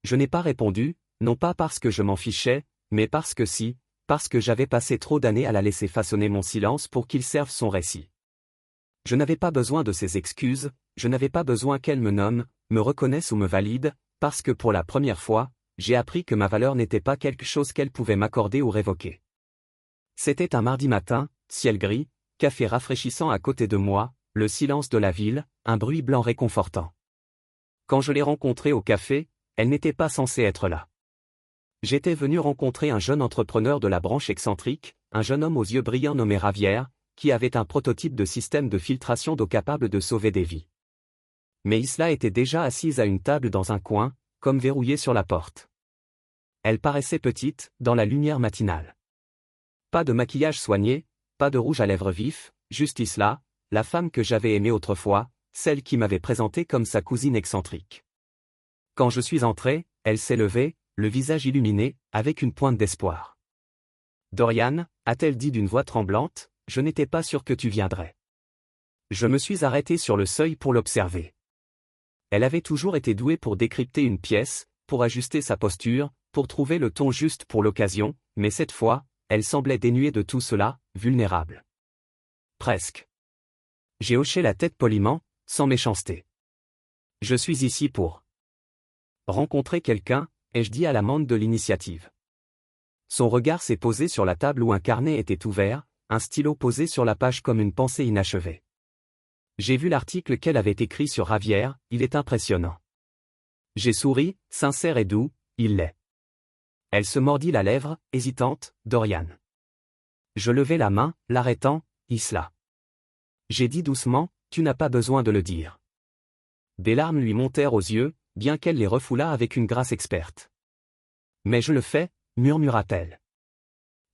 Je n'ai pas répondu, non pas parce que je m'en fichais, mais parce que j'avais passé trop d'années à la laisser façonner mon silence pour qu'il serve son récit. Je n'avais pas besoin de ses excuses, je n'avais pas besoin qu'elle me nomme, me reconnaisse ou me valide, parce que pour la première fois, j'ai appris que ma valeur n'était pas quelque chose qu'elle pouvait m'accorder ou révoquer. C'était un mardi matin, ciel gris, café rafraîchissant à côté de moi, le silence de la ville, un bruit blanc réconfortant. Quand je l'ai rencontrée au café, elle n'était pas censée être là. J'étais venu rencontrer un jeune entrepreneur de la branche excentrique, un jeune homme aux yeux brillants nommé Javier, qui avait un prototype de système de filtration d'eau capable de sauver des vies. Mais Isla était déjà assise à une table dans un coin, comme verrouillée sur la porte. Elle paraissait petite, dans la lumière matinale. Pas de maquillage soigné, pas de rouge à lèvres vif, juste Isla, la femme que j'avais aimée autrefois, celle qui m'avait présentée comme sa cousine excentrique. Quand je suis entré, elle s'est levée, le visage illuminé, avec une pointe d'espoir. « Dorian » a-t-elle dit d'une voix tremblante, « je n'étais pas sûr que tu viendrais. » Je me suis arrêté sur le seuil pour l'observer. Elle avait toujours été douée pour décrypter une pièce, pour ajuster sa posture, pour trouver le ton juste pour l'occasion, mais cette fois, elle semblait dénuée de tout cela, vulnérable. Presque. J'ai hoché la tête poliment, sans méchanceté. Je suis ici pour rencontrer quelqu'un, ai-je dit à l'amante de l'initiative. Son regard s'est posé sur la table où un carnet était ouvert, un stylo posé sur la page comme une pensée inachevée. J'ai vu l'article qu'elle avait écrit sur Javier, il est impressionnant. J'ai souri, sincère et doux, il l'est. Elle se mordit la lèvre, hésitante, Dorian. Je levai la main, l'arrêtant, Isla. J'ai dit doucement, tu n'as pas besoin de le dire. Des larmes lui montèrent aux yeux, bien qu'elle les refoulât avec une grâce experte. Mais je le fais, murmura-t-elle.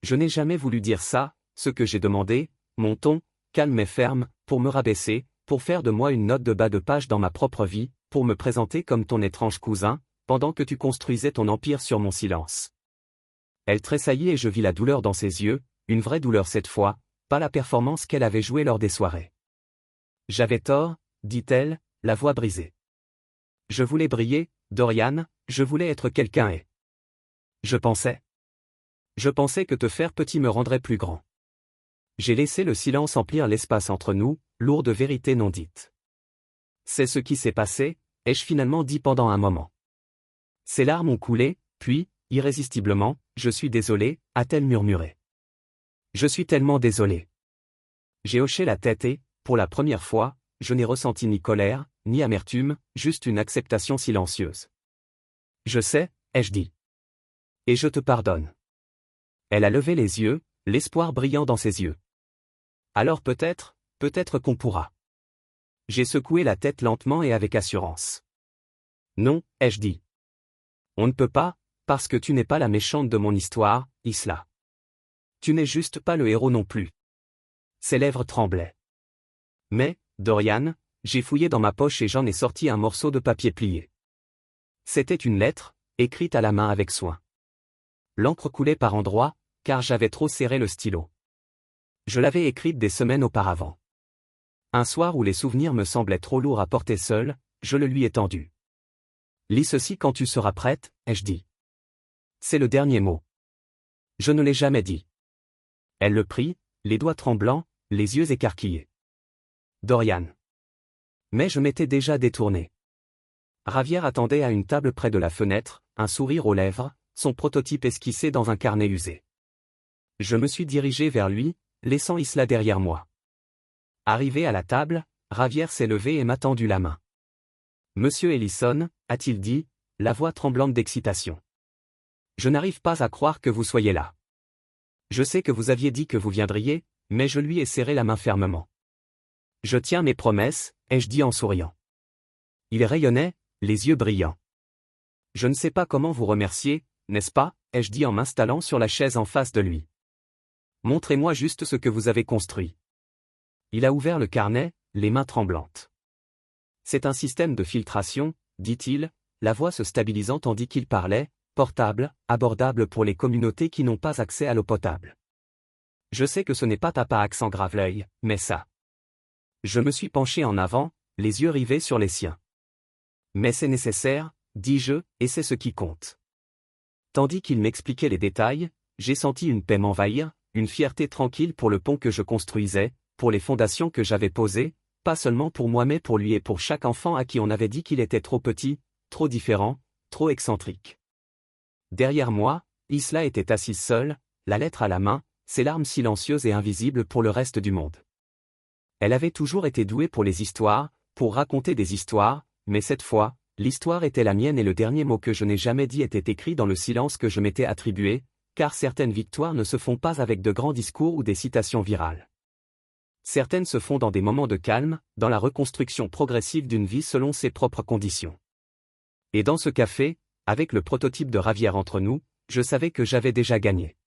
Je n'ai jamais voulu dire ça, ce que j'ai demandé, mon ton, calme et ferme, pour me rabaisser, pour faire de moi une note de bas de page dans ma propre vie, pour me présenter comme ton étrange cousin, pendant que tu construisais ton empire sur mon silence. Elle tressaillit et je vis la douleur dans ses yeux, une vraie douleur cette fois, pas la performance qu'elle avait jouée lors des soirées. J'avais tort, dit-elle, la voix brisée. Je voulais briller, Dorian, je voulais être quelqu'un et... Je pensais Je pensais que te faire petit me rendrait plus grand. J'ai laissé le silence emplir l'espace entre nous, lourd de vérités non dites. C'est ce qui s'est passé, ai-je finalement dit pendant un moment. Ses larmes ont coulé, puis, irrésistiblement, je suis désolé, a-t-elle murmuré. Je suis tellement désolé. J'ai hoché la tête et, pour la première fois, je n'ai ressenti ni colère, ni amertume, juste une acceptation silencieuse. Je sais, ai-je dit. Et je te pardonne. Elle a levé les yeux, l'espoir brillant dans ses yeux. Alors peut-être qu'on pourra. J'ai secoué la tête lentement et avec assurance. Non, ai-je dit. On ne peut pas, parce que tu n'es pas la méchante de mon histoire, Isla. Tu n'es juste pas le héros non plus. Ses lèvres tremblaient. Mais, Dorian, j'ai fouillé dans ma poche et j'en ai sorti un morceau de papier plié. C'était une lettre, écrite à la main avec soin. L'encre coulait par endroits, car j'avais trop serré le stylo. Je l'avais écrite des semaines auparavant. Un soir où les souvenirs me semblaient trop lourds à porter seul, je le lui ai tendu. Lis ceci quand tu seras prête, ai-je dit. C'est le dernier mot. Je ne l'ai jamais dit. Elle le prit, les doigts tremblants, les yeux écarquillés. Dorian. Mais je m'étais déjà détourné. Javier attendait à une table près de la fenêtre, un sourire aux lèvres, son prototype esquissé dans un carnet usé. Je me suis dirigé vers lui, laissant Isla derrière moi. Arrivé à la table, Javier s'est levé et m'a tendu la main. Monsieur Ellison, a-t-il dit, la voix tremblante d'excitation. Je n'arrive pas à croire que vous soyez là. Je sais que vous aviez dit que vous viendriez, mais je lui ai serré la main fermement. Je tiens mes promesses, ai-je dit en souriant. Il rayonnait, les yeux brillants. Je ne sais pas comment vous remercier, n'est-ce pas, ai-je dit en m'installant sur la chaise en face de lui. Montrez-moi juste ce que vous avez construit. Il a ouvert le carnet, les mains tremblantes. C'est un système de filtration, dit-il, la voix se stabilisant tandis qu'il parlait, portable, abordable pour les communautés qui n'ont pas accès à l'eau potable. Je sais que ce n'est pas Tapa accent grave l'œil, mais ça. Je me suis penché en avant, les yeux rivés sur les siens. Mais c'est nécessaire, dis-je, et c'est ce qui compte. Tandis qu'il m'expliquait les détails, j'ai senti une paix m'envahir, une fierté tranquille pour le pont que je construisais, pour les fondations que j'avais posées, pas seulement pour moi mais pour lui et pour chaque enfant à qui on avait dit qu'il était trop petit, trop différent, trop excentrique. Derrière moi, Isla était assise seule, la lettre à la main, ses larmes silencieuses et invisibles pour le reste du monde. Elle avait toujours été douée pour les histoires, pour raconter des histoires, mais cette fois, l'histoire était la mienne et le dernier mot que je n'ai jamais dit était écrit dans le silence que je m'étais attribué, car certaines victoires ne se font pas avec de grands discours ou des citations virales. Certaines se font dans des moments de calme, dans la reconstruction progressive d'une vie selon ses propres conditions. Et dans ce café, avec le prototype de Javier entre nous, je savais que j'avais déjà gagné.